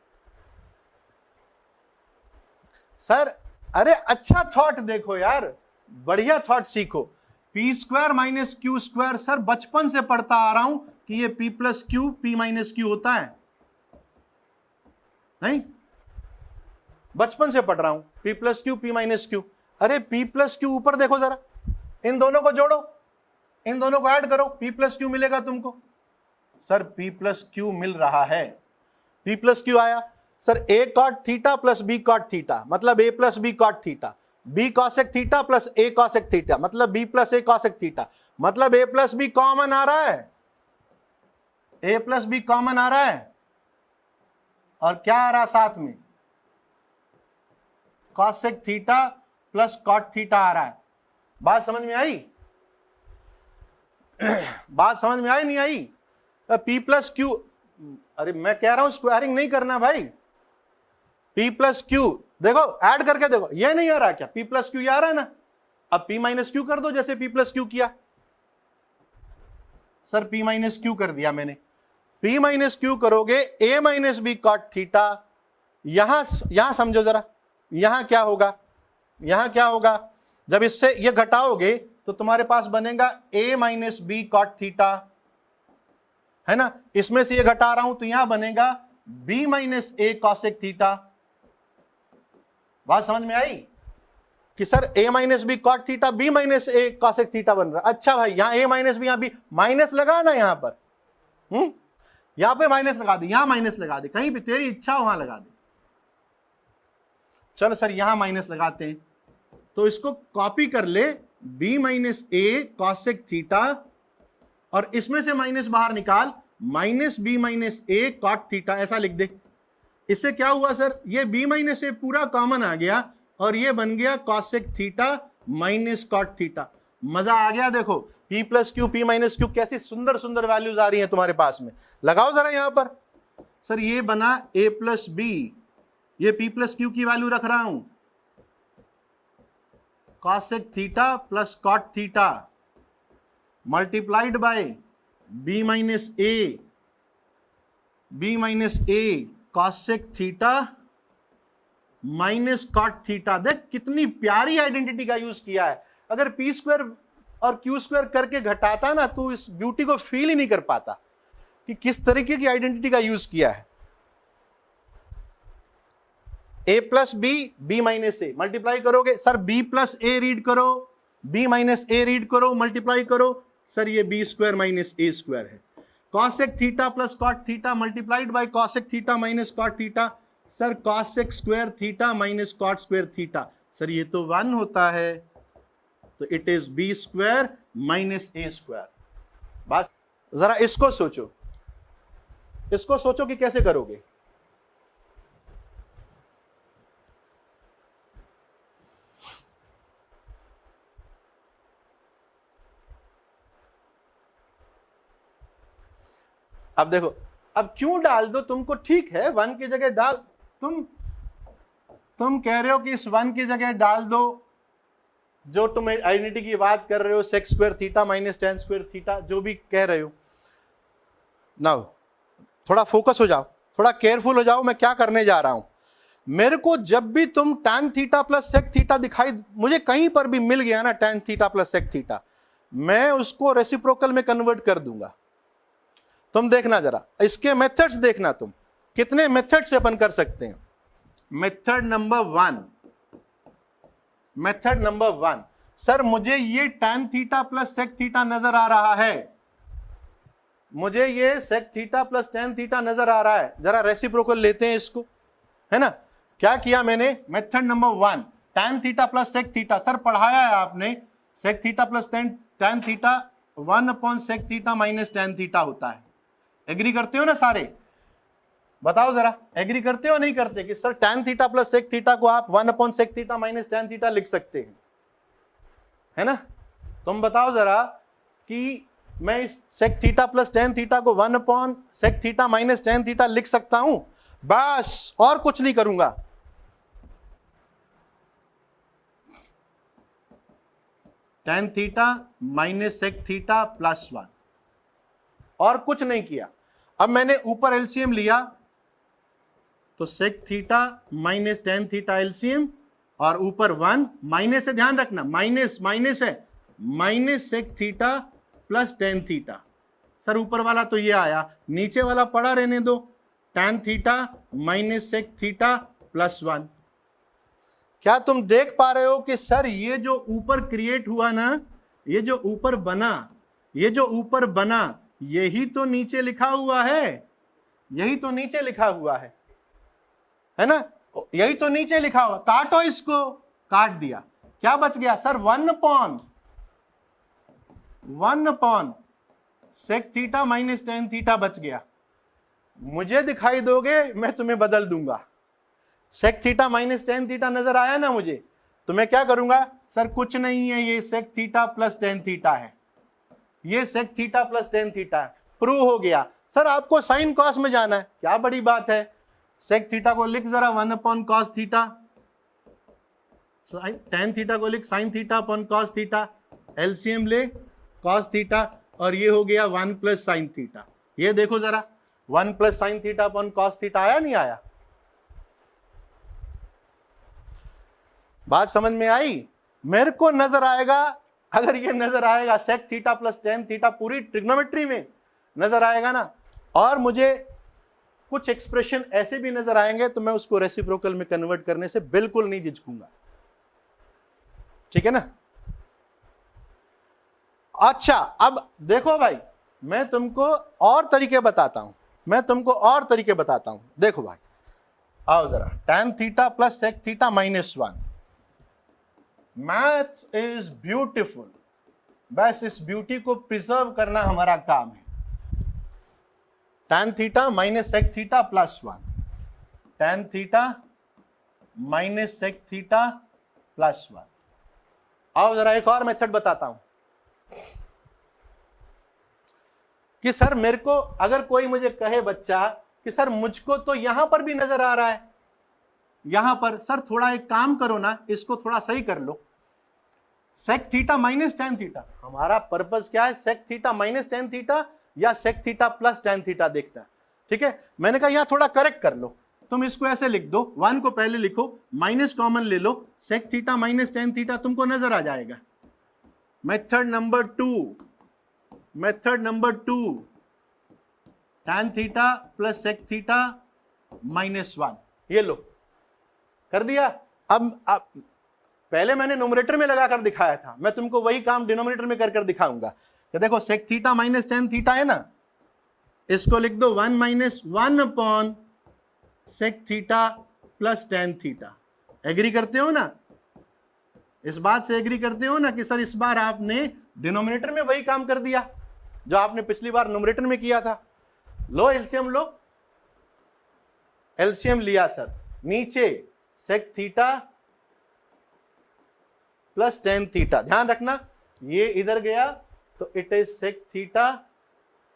सर। अरे अच्छा थॉट देखो यार, बढ़िया थॉट सीखो। p² - q² सर बचपन से पढ़ता आ रहा हूं कि ये p + q p - q होता है, नहीं बचपन से पढ़ रहा हूं p + q p - q। अरे p + q ऊपर देखो जरा, इन दोनों को जोड़ो, इन दोनों को ऐड करो, p + q मिलेगा तुमको। सर p + q मिल रहा है, p + q आया sir, a cot theta + b cot theta मतलब a + b cot theta, b cosec theta + a cosec theta मतलब b + a cosec थीटा, मतलब a + b कॉमन आ रहा है, a + b कॉमन आ रहा है, और क्या आ रहा साथ में, cosec थीटा + cot थीटा आ रहा है। बात समझ में आई? बात समझ में आई नहीं आई? p + q, अरे मैं कह रहा हूं स्क्वायरिंग नहीं करना भाई, p + q देखो ऐड करके देखो, ये नहीं आ रहा क्या, p + q ये आ रहा है ना, अब p - q कर दो जैसे p + q किया। सर p - q कर दिया मैंने, p - q करोगे a - b cot थीटा, यहां समझो जरा, यहां क्या होगा, यहां क्या होगा, जब इससे ये घटाओगे तो तुम्हारे पास बनेगा a - b cot थीटा, है ना, इसमें से ये घटा रहा हूं तो यहां बनेगा b - a cosec थीटा। बात समझ में आई कि sir a - b cot theta b - a cosec theta बन रहा है। अच्छा भाई यहां a - b, यहां b माइनस लगा ना, यहां पर यहां पे माइनस लगा दे, यहां माइनस लगा दे, कहीं भी तेरी इच्छा वहां लगा दे। चलो सर यहां माइनस लगाते हैं, तो इसको कॉपी कर ले, b - a cosec थीटा, और इसमें से माइनस बाहर निकाल, -b - a cot थीटा, ऐसा लिख दे। इससे क्या हुआ सर, ये b - a पूरा कॉमन आ गया और ये बन गया cosec theta minus cot theta. मजा आ गया। देखो p + q p - q कैसी सुंदर सुंदर वैल्यूज आ रही हैं तुम्हारे पास में, लगाओ जरा यहां पर। सर ये बना a + b, ये p + q की वैल्यू रख रहा हूं, cosec theta + cot theta multiplied bye b - a cosec theta minus cot theta. देख कितनी प्यारी आइडेंटिटी का यूज किया है। अगर p² और q² करके घटाता ना, तो इस ब्यूटी को फील ही नहीं कर पाता कि किस तरीके की आइडेंटिटी का यूज किया है। a + b b - a multiply करोगे, सर b + a रीड करो, b - a रीड करो, मल्टीप्लाई करो, सर ये b² - a² है। cosec theta + cot theta multiplied bye cosec theta - cot theta, sir cosec² theta - cot² theta, sir ये तो 1 होता है, तो इट इज b² - a²। बस जरा इसको सोचो, इसको सोचो कि कैसे करोगे। अब देखो, अब क्यों डाल दो, तुमको ठीक है 1 की जगह डाल, तुम कह रहे हो कि इस 1 की जगह डाल दो, जो तुम आइडेंटिटी की बात कर रहे हो, sec square theta minus tan square theta, जो भी कह रहे हो। नाउ थोड़ा फोकस हो जाओ, थोड़ा केयरफुल हो जाओ, मैं क्या करने जा रहा हूं। मेरे को जब भी तुम tan theta plus sec theta दिखाई, मुझे कहीं पर भी मिल गया ना tan theta plus sec theta, मैं उसको रेसिप्रोकल में कन्वर्ट कर दूंगा। तुम देखना जरा, इसके मेथड्स देखना, तुम कितने मेथड से अपन कर सकते हैं। मेथड नंबर वन, सर मुझे ये tan theta plus sec theta नजर आ रहा है, मुझे ये sec theta plus tan theta नजर आ रहा है, जरा रेसिप्रोकल लेते हैं इसको, है ना। क्या किया मैंने, method number 1 tan theta plus sec theta, sir पढ़ाया है आपने, sec theta plus tan theta 1 upon sec theta minus tan theta होता है। एग्री करते हो ना सारे, बताओ जरा, एग्री करते हो नहीं करते कि sir tan theta plus sec theta को आप 1 upon sec theta minus tan theta लिख सकते हैं, है ना। तुम बताओ जरा कि मैं इस sec theta plus tan theta को 1 upon sec theta minus tan theta लिख सकता हूं, बस और कुछ नहीं करूंगा। tan theta minus sec theta plus 1, और कुछ नहीं किया। अब मैंने ऊपर एलसीएम लिया, तो sec theta minus tan theta LCM, और ऊपर 1 माइनस है, ध्यान रखना माइनस है, minus sec theta plus tan theta. Sir ऊपर वाला तो ये आया, नीचे वाला पड़ा रहने दो, tan theta minus sec theta plus 1। क्या तुम देख पा रहे हो कि सर ये जो ऊपर क्रिएट हुआ ना, ये जो ऊपर बना, यही तो नीचे लिखा हुआ है, यही तो नीचे लिखा हुआ है ना, यही तो नीचे लिखा हुआ। काटो इसको, काट दिया, क्या बच गया sir, 1 upon sec theta minus tan theta बच गया। मुझे दिखाई दोगे, मैं तुम्हें बदल दूंगा। Sec theta minus tan theta नजर आया ना मुझे, तो मैं क्या करूंगा, सर कुछ नहीं है, ये sec theta plus tan theta है, ये sec theta plus tan theta है, प्रूव हो गया। सर आपको साइन कॉस में जाना है, क्या बड़ी बात है, सेक थीटा को लिख जरा 1 upon cos theta, tan theta को लिख sign theta upon cos theta, LCM ले कॉस थीटा, और ये हो गया 1 प्लस साइन थीटा। ये देखो जरा, 1 plus sine theta upon cos theta आया नहीं आया, बात समझ में आई। मेरे को नजर आएगा, अगर ये नजर आएगा sec theta plus tan theta पूरी ट्रिग्नोमेट्री में नजर आएगा ना, और मुझे कुछ एक्सप्रेशन ऐसे भी नजर आएंगे, तो मैं उसको रेसिप्रोकल में कन्वर्ट करने से बिल्कुल नहीं झिझकूंगा, ठीक है ना। अच्छा अब देखो भाई, मैं तुमको और तरीके बताता हूं, देखो भाई, आओ जरा, tan theta plus sec theta minus 1, maths is beautiful, बस इस ब्यूटी को प्रिजर्व करना हमारा काम है। tan theta minus sec theta plus 1, tan theta minus sec theta plus 1। आओ जरा एक और मेथड बताता हूं कि सर मेरे को, अगर कोई मुझे कहे बच्चा कि सर मुझको तो यहां पर भी नजर आ रहा है, यहां पर, सर थोड़ा एक काम करो ना, इसको थोड़ा सही कर लो, sec theta minus tan theta, हमारा पर्पस क्या है, sec theta minus tan theta या sec theta plus tan theta देखना, ठीक है। मैंने कहा यहां थोड़ा करेक्ट कर लो, तुम इसको ऐसे लिख दो, 1 को पहले लिखो, माइनस कॉमन ले लो, sec theta minus tan theta तुमको नजर आ जाएगा। Method number 2, tan theta plus sec theta minus 1, ये लो, कर दिया। अब पहले मैंने नोमरेटर में लगाकर दिखाया था, मैं तुमको वही काम डिनोमिनेटर में कर दिखाऊंगा कि देखो sec theta minus tan theta है ना, इसको लिख दो 1 minus 1 upon sec theta plus tan theta. Agree करते हो ना, इस बात से एग्री करते हो ना कि सर इस बार आपने डिनोमिनेटर में वही काम कर दिया जो आपने पिछली बार नोमरेटर में किया था। लो एलसीएम, लो एलसीएम लिया सर, नीचे sec theta plus tan theta, ध्यान रखना ये इधर गया तो it is sec theta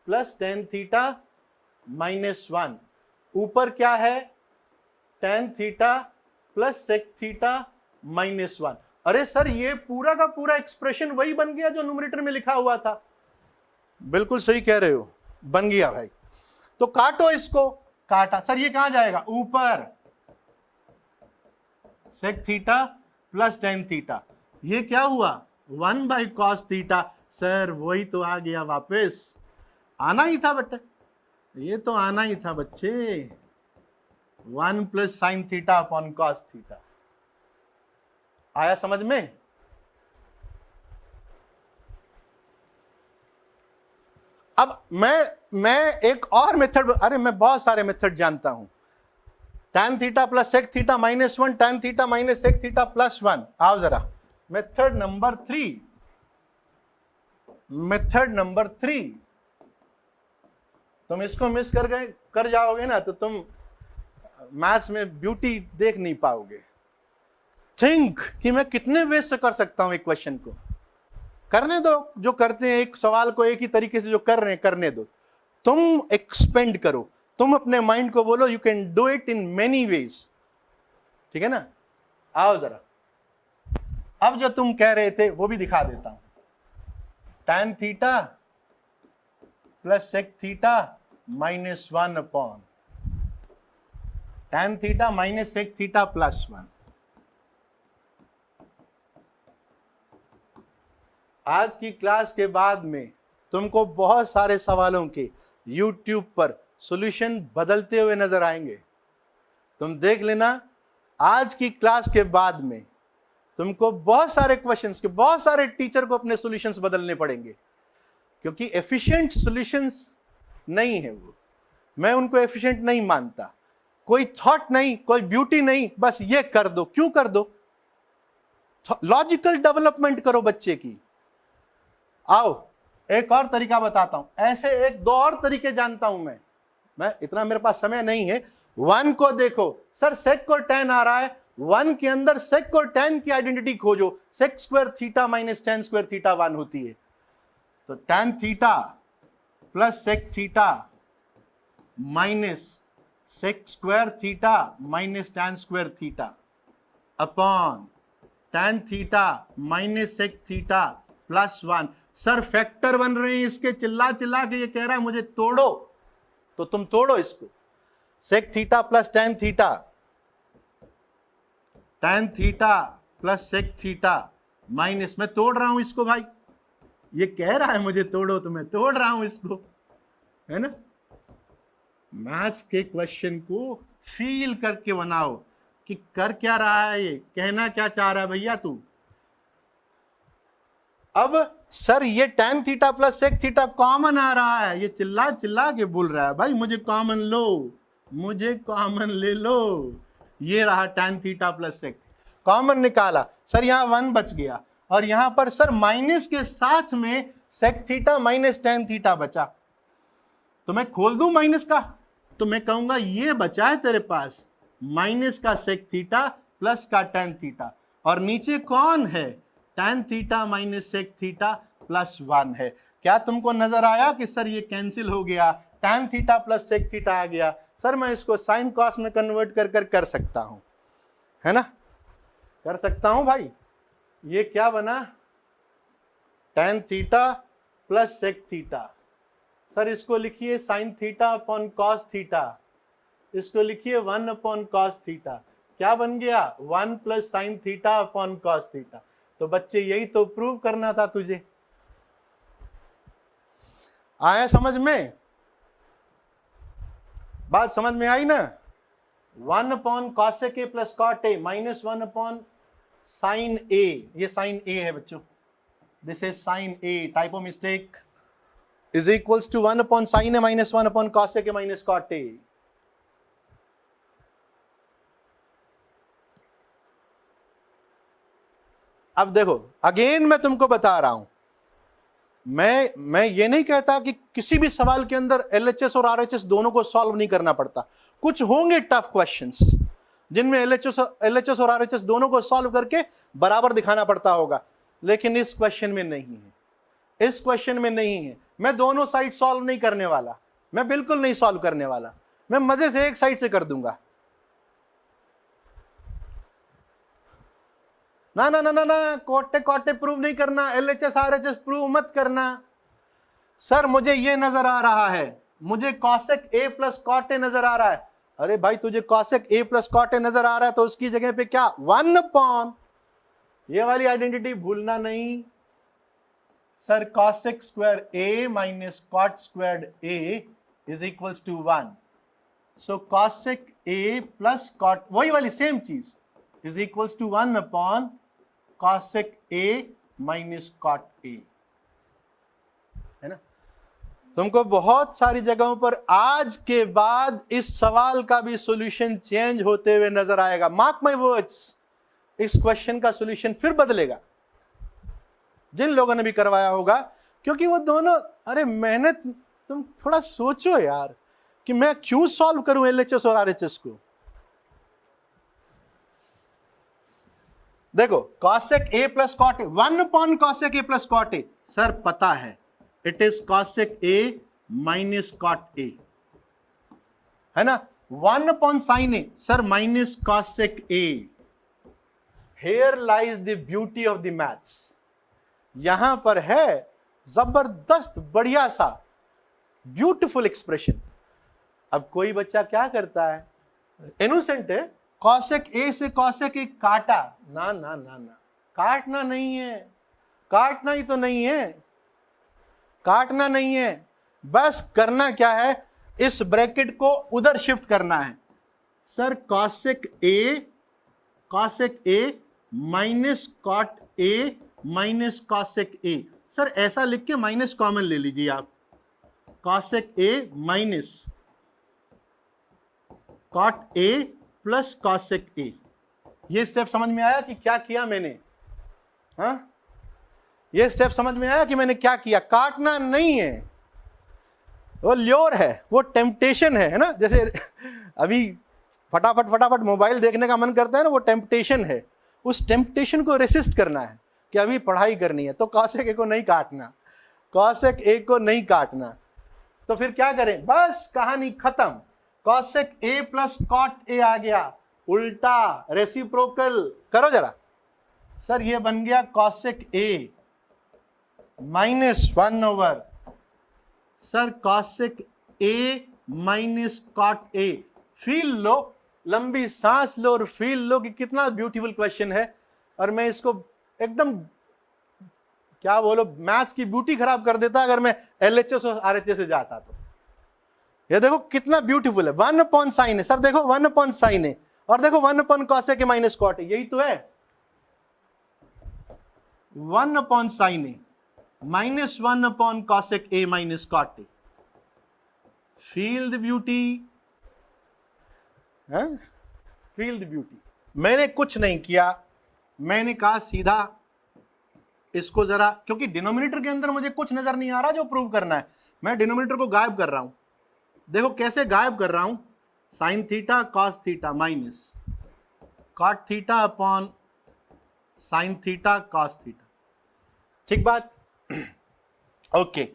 plus tan theta -1, ऊपर क्या है tan theta plus sec theta -1। अरे सर ये पूरा का पूरा एक्सप्रेशन वही बन गया जो न्यूमरेटर में लिखा हुआ था। बिल्कुल सही कह रहे हो, बन गया भाई। तो काटो इसको, काटा। सर ये कहां जाएगा, ऊपर sec theta plus tan theta, ये क्या हुआ 1/cos थीटा। सर वही तो आ गया वापस, आना ही था बेटा, ये तो आना ही था बच्चे, 1 + sin theta upon cos theta. आया समझ में? अब मैं एक और मेथड, अरे मैं बहुत सारे मेथड जानता हूं। tan theta plus sec theta -1, tan theta minus sec theta +1। आओ जरा मेथड नंबर 3। मेथड नंबर 3, तुम इसको मिस कर जाओगे ना तो तुम मैथ्स में ब्यूटी देख नहीं पाओगे। थिंक कि मैं कितने वे से कर सकता हूं एक क्वेश्चन को। करने दो, जो करते हैं एक सवाल को एक ही तरीके से जो कर रहे हैं करने दो। तुम एक्सपेंड करो, तुम अपने माइंड को बोलो you can do it in many ways, ठीक है ना। आओ जरा, अब जो तुम कह रहे थे वो भी दिखा देता हूं। tan theta plus sec theta -1 upon tan theta minus sec theta +1। आज की क्लास के बाद में तुमको बहुत सारे सवालों के YouTube पर सॉल्यूशन बदलते हुए नजर आएंगे। तुम देख लेना, आज की क्लास के बाद में तुमको बहुत सारे क्वेश्चंस के, बहुत सारे टीचर को अपने सॉल्यूशंस बदलने पड़ेंगे, क्योंकि एफिशिएंट सॉल्यूशंस नहीं है वो। मैं उनको एफिशिएंट नहीं मानता। कोई थॉट नहीं, कोई ब्यूटी नहीं, बस ये कर दो। क्यों कर दो? लॉजिकल डेवलपमेंट करो बच्चे की। आओ एक और तरीका बताता हूं, ऐसे एक दो और तरीके जानता हूं मैं इतना मेरे पास समय नहीं है। 1 को देखो, सर sec और tan आ रहा है, 1 के अंदर sec और tan की आइडेंटिटी खोजो। sec square theta minus tan square theta 1 होती है। तो tan theta plus sec theta minus sec square theta minus tan square theta upon tan theta minus sec theta +1। Sir factor बन रहे हैं इसके, चिल्ला चिल्ला के ये कह रहा है मुझे तोड़ो, तो तुम तोड़ो इसको। sec theta plus tan theta, tan theta plus sec theta minus, मैं तोड़ रहा हूं इसको भाई, ये कह रहा है मुझे तोड़ो तो मैं तोड़ रहा हूं इसको, है ना। मैथ्स के क्वेश्चन को फील करके बनाओ कि कर क्या रहा है, ये कहना क्या चाह रहा है भैया तू। अब सर ये tan theta plus sec theta common आ रहा है, ये चिल्ला चिल्ला के बोल रहा है भाई मुझे कॉमन लो, मुझे कॉमन ले लो। ये रहा tan theta plus sec, common निकाला, सर यहां 1 बच गया, और यहां पर सर माइनस के साथ में sec theta minus tan theta बचा। तो मैं खोल दूं माइनस का, तो मैं कहूंगा ये बचा है तेरे पास माइनस का sec थीटा प्लस का tan थीटा, और नीचे कौन है tan theta minus sec theta +1 है। क्या तुमको नजर आया कि सर ये कैंसिल हो गया, tan theta plus sec theta आ गया। सर मैं इसको sin cos में कन्वर्ट कर सकता हूं, है ना, कर सकता हूं भाई। ये क्या बना, tan theta plus sec theta. Sir इसको लिखिए sin theta upon cos theta, इसको लिखिए 1 अपॉन cos थीटा। क्या बन गया 1 + sin theta upon cos theta. तो बच्चे यही तो प्रूव करना था तुझे। आया समझ में? बात समझ में आई ना। 1 upon cos A plus cot A minus 1 upon sin A, ये sin A है बच्चों, this is sin A, typo mistake, is equals to 1 upon sin A minus 1 upon cos A minus cot A। अब देखो again मैं तुमको बता रहा हूं, मैं ये नहीं कहता कि किसी भी सवाल के अंदर LHS और RHS दोनों को सॉल्व नहीं करना पड़ता। कुछ होंगे टफ क्वेश्चंस जिनमें LHS और RHS दोनों को सॉल्व करके बराबर दिखाना पड़ता होगा, लेकिन इस क्वेश्चन में नहीं है, इस क्वेश्चन में नहीं है। मैं दोनों साइड सॉल्व नहीं करने वाला, मैं बिल्कुल नहीं सॉल्व करने वाला, मैं मजे से एक साइड से कर दूंगा। ना ना ना ना ना, कोटे कोटे प्रूव नहीं करना, एलएचएस आरएचएस प्रूव मत करना। सर मुझे ये नजर आ रहा है, मुझे cosec A plus cot A नजर आ रहा है। अरे भाई तुझे cosec A plus cot A नजर आ रहा है तो उसकी जगह पे क्या 1/, ये वाली आइडेंटिटी भूलना नहीं। Sir cosec square A minus cot square A is equals to 1। So cosec A plus cot, वही वाली सेम चीज, is equals to 1/, cosec A minus cot A, है ना। तुमको बहुत सारी जगहों पर आज के बाद इस सवाल का भी सॉल्यूशन चेंज होते हुए नजर आएगा। मार्क माय वर्ड्स, इस क्वेश्चन का सॉल्यूशन फिर बदलेगा जिन लोगों ने भी करवाया होगा, क्योंकि वो दोनों, अरे मेहनत, तुम थोड़ा सोचो यार कि मैं क्यों सॉल्व करूं एलएचएस और आरएचएस को। देखो cosec A plus cot A, 1/, cosec A plus cot A, sir पता है it is cosec A minus cot A, है ना। 1/, sine A, sir minus cosec A. Here lies the beauty of the maths, यहां पर है जबरदस्त बढ़िया सा ब्यूटीफुल एक्सप्रेशन। अब कोई बच्चा क्या करता है, इनोसेंट है, कॉसेक ए से कॉसेक ए काटा, ना ना ना ना, काटना नहीं है, काटना ही तो नहीं है, काटना नहीं है, बस करना क्या है, इस ब्रैकेट को उधर शिफ्ट करना है। Sir cosec A minus cot A minus cosec A, sir ऐसा लिख के माइनस कॉमन ले लीजिए आप, cosec A minus cot A plus cosec A. ये स्टेप समझ में आया कि क्या किया मैंने? हाँ, ये स्टेप समझ में आया कि मैंने क्या किया? काटना नहीं है, वो ल्योर है, वो टेम्पटेशन है ना। जैसे अभी फटाफट फटाफट मोबाइल देखने का मन करता है ना, वो टेम्पटेशन है, उस टेम्पटेशन को रेसिस्ट करना है कि अभी पढ़ाई करनी है, तो कॉसेक ए को नहीं काटना, कॉसेक ए को नहीं काटना। तो फिर क्या करें, बस कहानी खत्म, cosec A plus cot A आ गया, उल्टा रेसिप्रोकल करो जरा। सर ये बन गया cosec A minus 1/, sir cosec A minus cot A. Feel लो, लंबी सांस लो और फील लो कि कितना ब्यूटीफुल क्वेश्चन है। और मैं इसको एकदम क्या बोलो, मैथ्स की ब्यूटी खराब कर देता अगर मैं एलएचएस और आरएचएस से जाता तो। ये देखो कितना ब्यूटीफुल है, 1/, साइन है, सर देखो 1/, साइन है, और देखो 1/, कॉसेक ए माइनस कॉट है, यही तो है, 1/, sine A minus 1/, cosec A minus cot A. Feel the beauty, feel the beauty. मैंने कुछ नहीं किया, मैंने कहा सीधा इसको जरा, क्योंकि डिनोमिनेटर के अंदर मुझे कुछ नजर नहीं आ रहा जो प्रूव करना है, मैं डिनोमिनेटर को गायब कर रहा हूं। देखो कैसे गायब कर रहा हूं, sine theta cos theta minus cot theta upon sine theta cos theta, ठीक बात। ओके,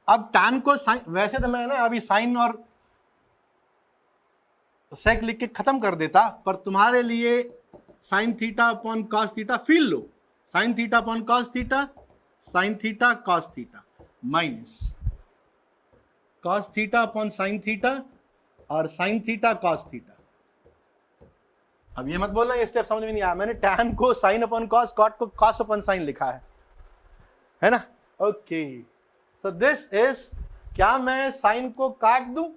अब tan को साइन, वैसे तो मैं ना अभी साइन और सेक लिख के खत्म कर देता, पर तुम्हारे लिए sign theta upon cos theta, feel low, sign theta upon cos theta, sign theta cos theta minus cos theta upon sine theta और साइन थीटा कॉस थीटा। अब ये मत बोलना ये स्टेप समझ में नहीं आया, मैंने tan को साइन अपॉन कॉस, कॉट को कॉस अपॉन साइन लिखा है ना। ओके, सो दिस इज, क्या मैं साइन को काट दूं?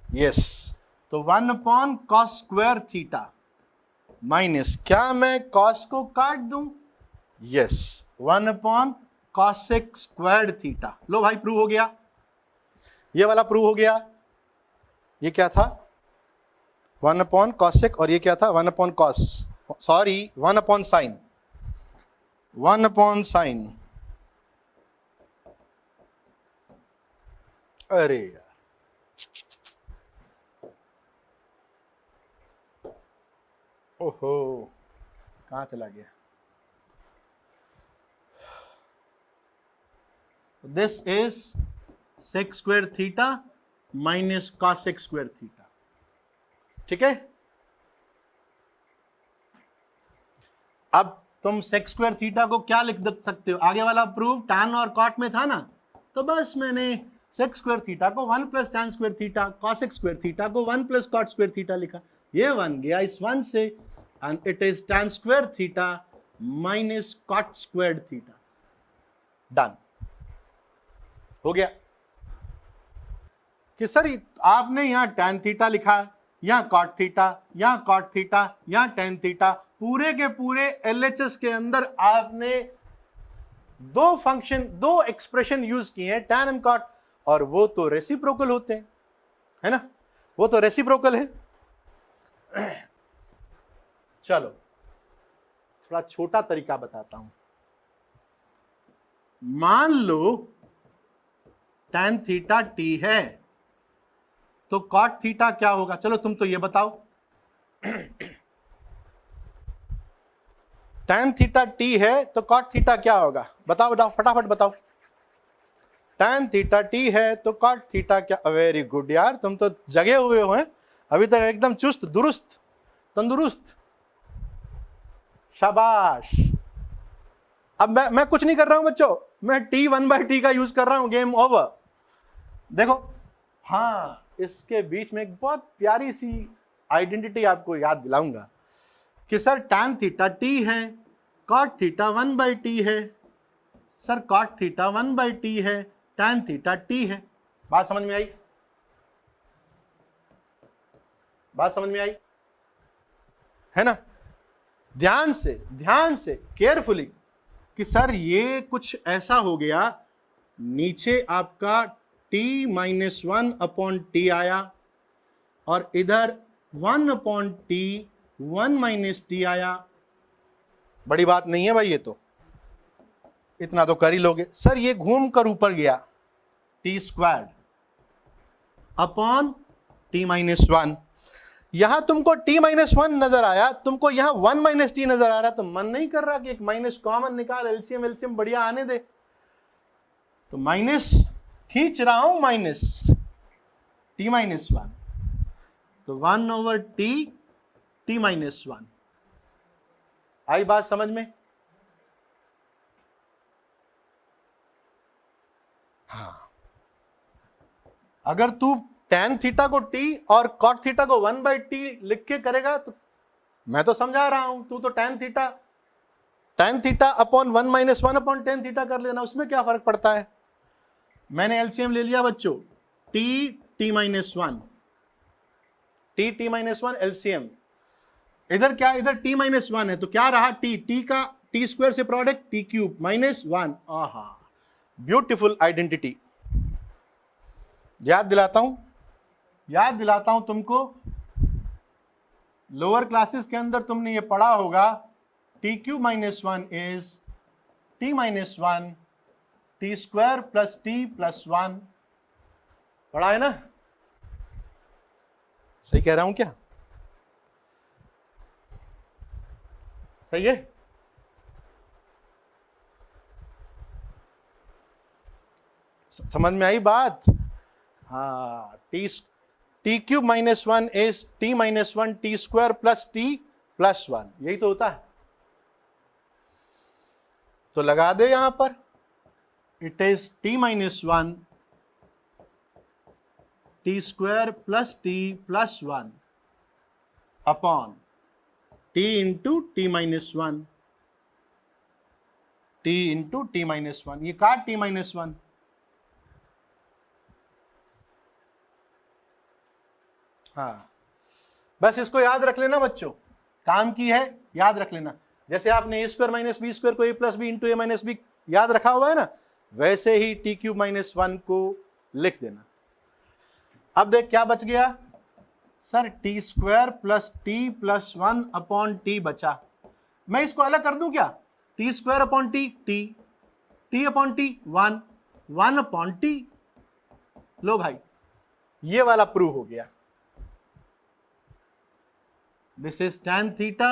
यस, तो 1/, कॉस स्क्वायर थीटा माइनस, क्या मैं कॉस को काट दूं? Yes, 1/, cosec square theta. लो भाई प्रूव हो गया, ये वाला प्रूव हो गया। ये क्या था, 1/, कॉसेक, और ये क्या था 1/, कॉस, सॉरी 1/, साइन, 1/, साइन। अरे यार, ओहो कहां चला गया। This is sec square theta minus cosec square theta. ठीक है, अब तुम सेक स्क्वायर थीटा को क्या लिख सकते हो, आगे वाला प्रूव टैन और कॉट में था ना, तो बस मैंने सेक स्क्वायर थीटा को 1 plus tan square theta, cosec square theta को 1 प्लस कॉट स्क्वायर थीटा लिखा। ये 1 गया इस 1 से, and it is tan square theta minus cot square theta. Done हो गया कि सर आपने यहां टैन थीटा लिखा, यहां कॉट थीटा, यहां कॉट थीटा, यहां टैन थीटा, पूरे के पूरे एलएचएस के अंदर आपने दो फंक्शन, दो एक्सप्रेशन यूज किए हैं, टैन एंड कॉट, और वो तो रेसिप्रोकल होते हैं, है ना, वो तो रेसिप्रोकल है। चलो थोड़ा छोटा तरीका बताता हूं। मान लो टैन थीटा टी है, तो कॉट थीटा क्या होगा, चलो तुम तो ये बताओ। टैन थीटा टी है तो कॉट थीटा क्या होगा, बताओ बताओ फटाफट बताओ। टैन थीटा टी है तो कॉट थीटा क्या, वेरी गुड यार, तुम तो जगे हुए हो हैं अभी तक, एकदम चुस्त दुरुस्त तंदुरुस्त, शाबाश। अब मैं कुछ नहीं कर रहा हूं बच्चों, मैं T1/T का यूज कर रहा हूं, गेम ओवर। देखो हाँ, इसके बीच में एक बहुत प्यारी सी आइडेंटिटी आपको याद दिलाऊंगा कि सर टैन थीटा टी है, कॉट थीटा 1/T है, सर कॉट थीटा 1/T है, टैन थीटा टी है। बात समझ में आई, बात समझ में आई है ना। ध्यान से केयरफुली कि सर ये कुछ ऐसा हो गया, नीचे आपका T-1/T आया और इधर 1/T 1 - T आया। बड़ी बात नहीं है भाई, ये तो इतना तो कर ही लोगे। सर ये घूम कर ऊपर गया, T² अपॉन T-1, यहां तुमको T-1 नजर आया, तुमको यहां 1 - T नजर आ रहा, तो मन नहीं कर रहा कि एक माइनस कॉमन निकाल, एलसीएम बढ़िया आने दे, तो माइनस खींच रहा हूं, माइनस T-1, तो 1/T T-1। आई बात समझ में? हाँ, अगर तू टैन थीटा को T और कॉट थीटा को 1/T लिख के करेगा तो मैं तो समझा रहा हूं, तू तो tan theta upon 1 - 1/tan theta कर लेना, उसमें क्या फर्क पड़ता है। मैंने एलसीएम ले लिया बच्चों, T-1, T-1 एलसीएम, इधर क्या, इधर T-1 है तो क्या रहा, T का T² से प्रोडक्ट T³ -1। आहा, ब्यूटीफुल आइडेंटिटी। याद दिलाता हूं तुमको, लोअर क्लासेस के अंदर तुमने ये पढ़ा होगा, T³ -1 is T-1 T² + T+1, पढ़ा है ना, सही कह रहा हूं क्या, सही है। समझ में आई बात। हाँ, T³ -1 is T-1 T² + T+1, यही तो होता है। तो लगा दे यहां पर, it is T-1 T² + T+1 upon T × T-1, T × T-1, ये काट T-1, हाँ, बस इसको याद रख लेना बच्चों, काम की है, याद रख लेना। जैसे आपने A² - B² को A + B × A - B याद रखा हुआ है ना, वैसे ही T³ -1 को लिख देना। अब देख क्या बच गया, sir T² + T+1 upon T बचा, मैं इसको अलग कर दूं क्या, T² upon T, T upon T 1 upon T। लो भाई, ये वाला प्रूव हो गया। This is tan theta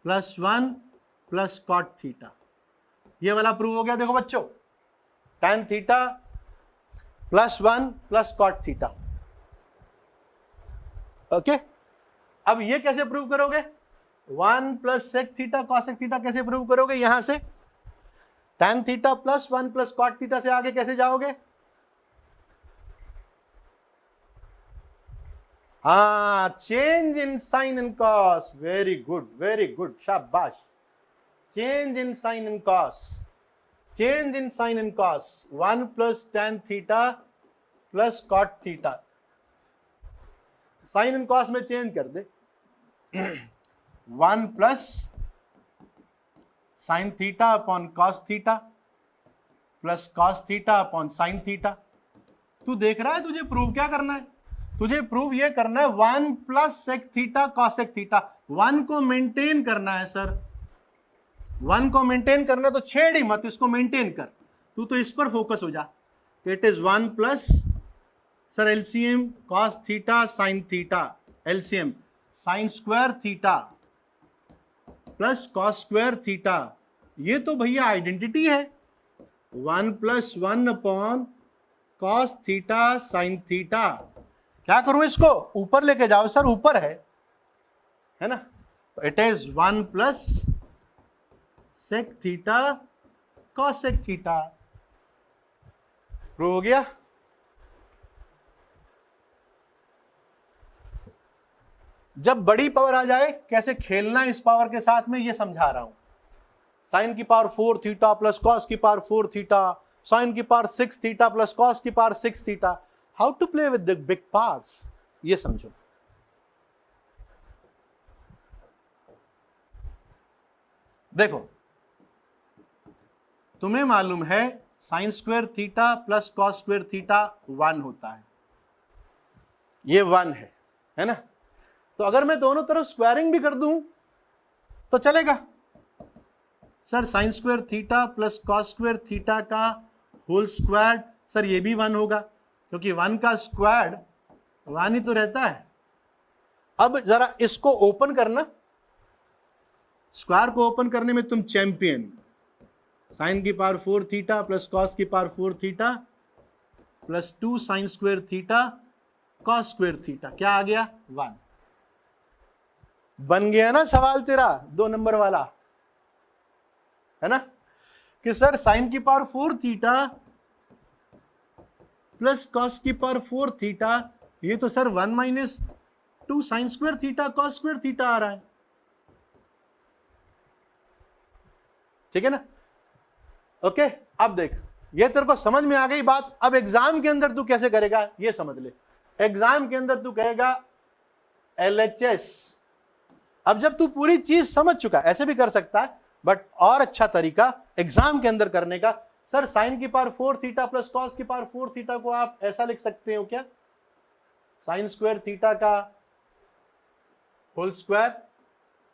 +1 + cot theta, ये वाला प्रूव हो गया। देखो बच्चों, tan theta +1 plus cot theta. Okay, अब ये कैसे प्रूव करोगे? 1 plus sec theta cosec theta कैसे प्रूव करोगे? यहां से tan theta plus 1 plus cot theta से आगे कैसे जाओगे? हाँ, change in sine and cos. Very good, शाबाश। Change in sine and cos, change in sine and cos. 1 plus tan theta plus cot theta, sine and cos में change कर दे। 1 plus sine theta upon cos theta plus cos theta upon sine theta. तू देख रहा है, तुझे prove क्या करना है? तुझे प्रूव ये करना है 1 plus sec theta cosec theta. 1 को मेंटेन करना है सर, 1 को मेंटेन करना, तो छेड़ ही मत, इसको मेंटेन कर। तू तो इस पर फोकस हो जा। It is 1 plus sir LCM cos theta sine theta, LCM sign square theta plus cos square theta. ये तो भैया आइडेंटिटी है। 1 plus 1 upon cos theta sine theta. क्या करूं इसको? ऊपर लेके जाओ सर, ऊपर है ना। तो it is 1 plus sec theta cosec theta. Prove हो गया। जब बड़ी पावर आ जाए कैसे खेलना है इस पावर के साथ में, ये समझा रहा हूं। साइन की पावर 4 थीटा प्लस कॉस की पावर 4 थीटा, साइन की पावर 6 थीटा प्लस कॉस की power 6 theta. How to play with the big powers, ये समझो। देखो, तुम्हें मालूम है sine square theta plus cos square theta 1 होता है, ये 1 है ना। तो अगर मैं दोनों तरफ स्क्वायरिंग भी कर दूं तो चलेगा sir. Sign square theta plus cos square theta का होल स्क्वायर, सर ये भी 1 होगा, क्योंकि 1 का स्क्वायर 1 ही तो रहता है। अब जरा इसको ओपन करना, स्क्वायर को ओपन करने में तुम चैंपियन। साइन की पावर 4 थीटा प्लस कॉस की power 4 theta plus 2 sine square theta cos square theta, क्या आ गया? 1। बन गया ना सवाल तेरा 2 नंबर वाला, है ना, कि सर साइन की पावर 4 थीटा प्लस कॉस की पावर 4 थीटा, ये तो sir 1 minus 2 sine square theta cos square theta आ रहा है। ठीक है ना। ओके, अब देख, ये तेरे को समझ में आ गई बात। अब एग्जाम के अंदर तू कैसे करेगा ये समझ ले। एग्जाम के अंदर तू कहेगा LHS। अब जब तू पूरी चीज समझ चुका, ऐसे भी कर सकता है, बट और अच्छा तरीका एग्जाम के अंदर करने का, सर साइन की पावर 4 थीटा प्लस कॉस की पावर 4 थीटा को आप ऐसा लिख सकते हो क्या? साइन स्क्वायर थीटा का whole square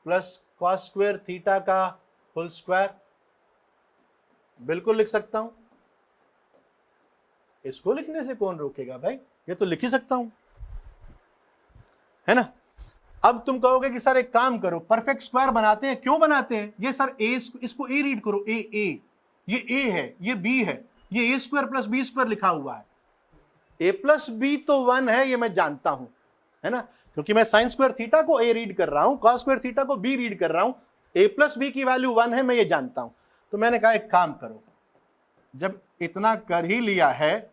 plus cos square theta का होल स्क्वायर। बिल्कुल लिख सकता हूं, इसको लिखने से कौन रोकेगा भाई, ये तो लिख ही सकता हूं, है ना। अब तुम कहोगे कि सर एक काम करो, परफेक्ट स्क्वायर बनाते हैं। क्यों बनाते हैं? ये सर ए, इसको ए रीड करो, ए, ये ए है, ये बी है, ये ए स्क्वायर प्लस बी स्क्वायर लिखा हुआ है। ए प्लस बी तो 1 है, ये मैं जानता हूं, है ना, क्योंकि मैं साइन स्क्वायर थीटा को ए रीड कर रहा हूं, कॉस स्क्वायर थीटा को बी रीड कर रहा हूं। ए प्लस बी की वैल्यू 1 है, मैं ये जानता हूं। तो मैंने कहा एक काम करो, जब इतना कर ही लिया है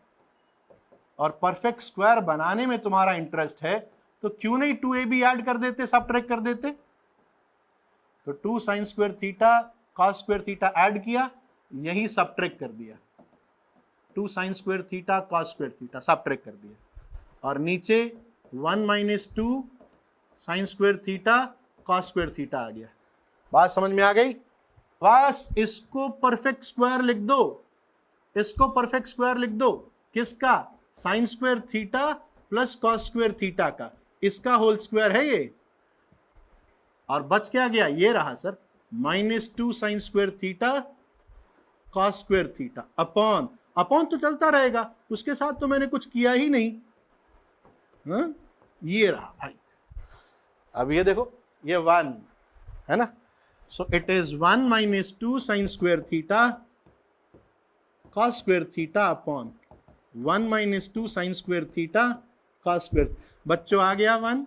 और परफेक्ट स्क्वायर बनाने में तुम्हारा इंटरेस्ट है, तो क्यों नहीं 2ab ऐड कर देते, सबट्रैक्ट कर देते। तो 2 sine square theta cos square theta add किया, यही सबट्रैक्ट कर दिया। 2 sine square theta cos square theta subtract कर दिया, और नीचे 1 minus 2 sine square theta cos square theta आ गया। बात समझ में आ गई? बस इसको परफेक्ट स्क्वायर लिख दो, इसको परफेक्ट स्क्वायर लिख दो। किसका? Sign square theta plus cos square theta का, इसका होल स्क्वायर है ये। और बच क्या गया? ये रहा sir, minus 2 sine square theta cos square theta upon, upon तो चलता रहेगा, उसके साथ तो मैंने कुछ किया ही नहीं। हाँ? ये रहा भाई। अब ये देखो, ये 1 है ना, so it is 1 minus 2 sine square theta cos square theta upon 1 - 2 sin square theta cos square. बच्चों आ गया 1?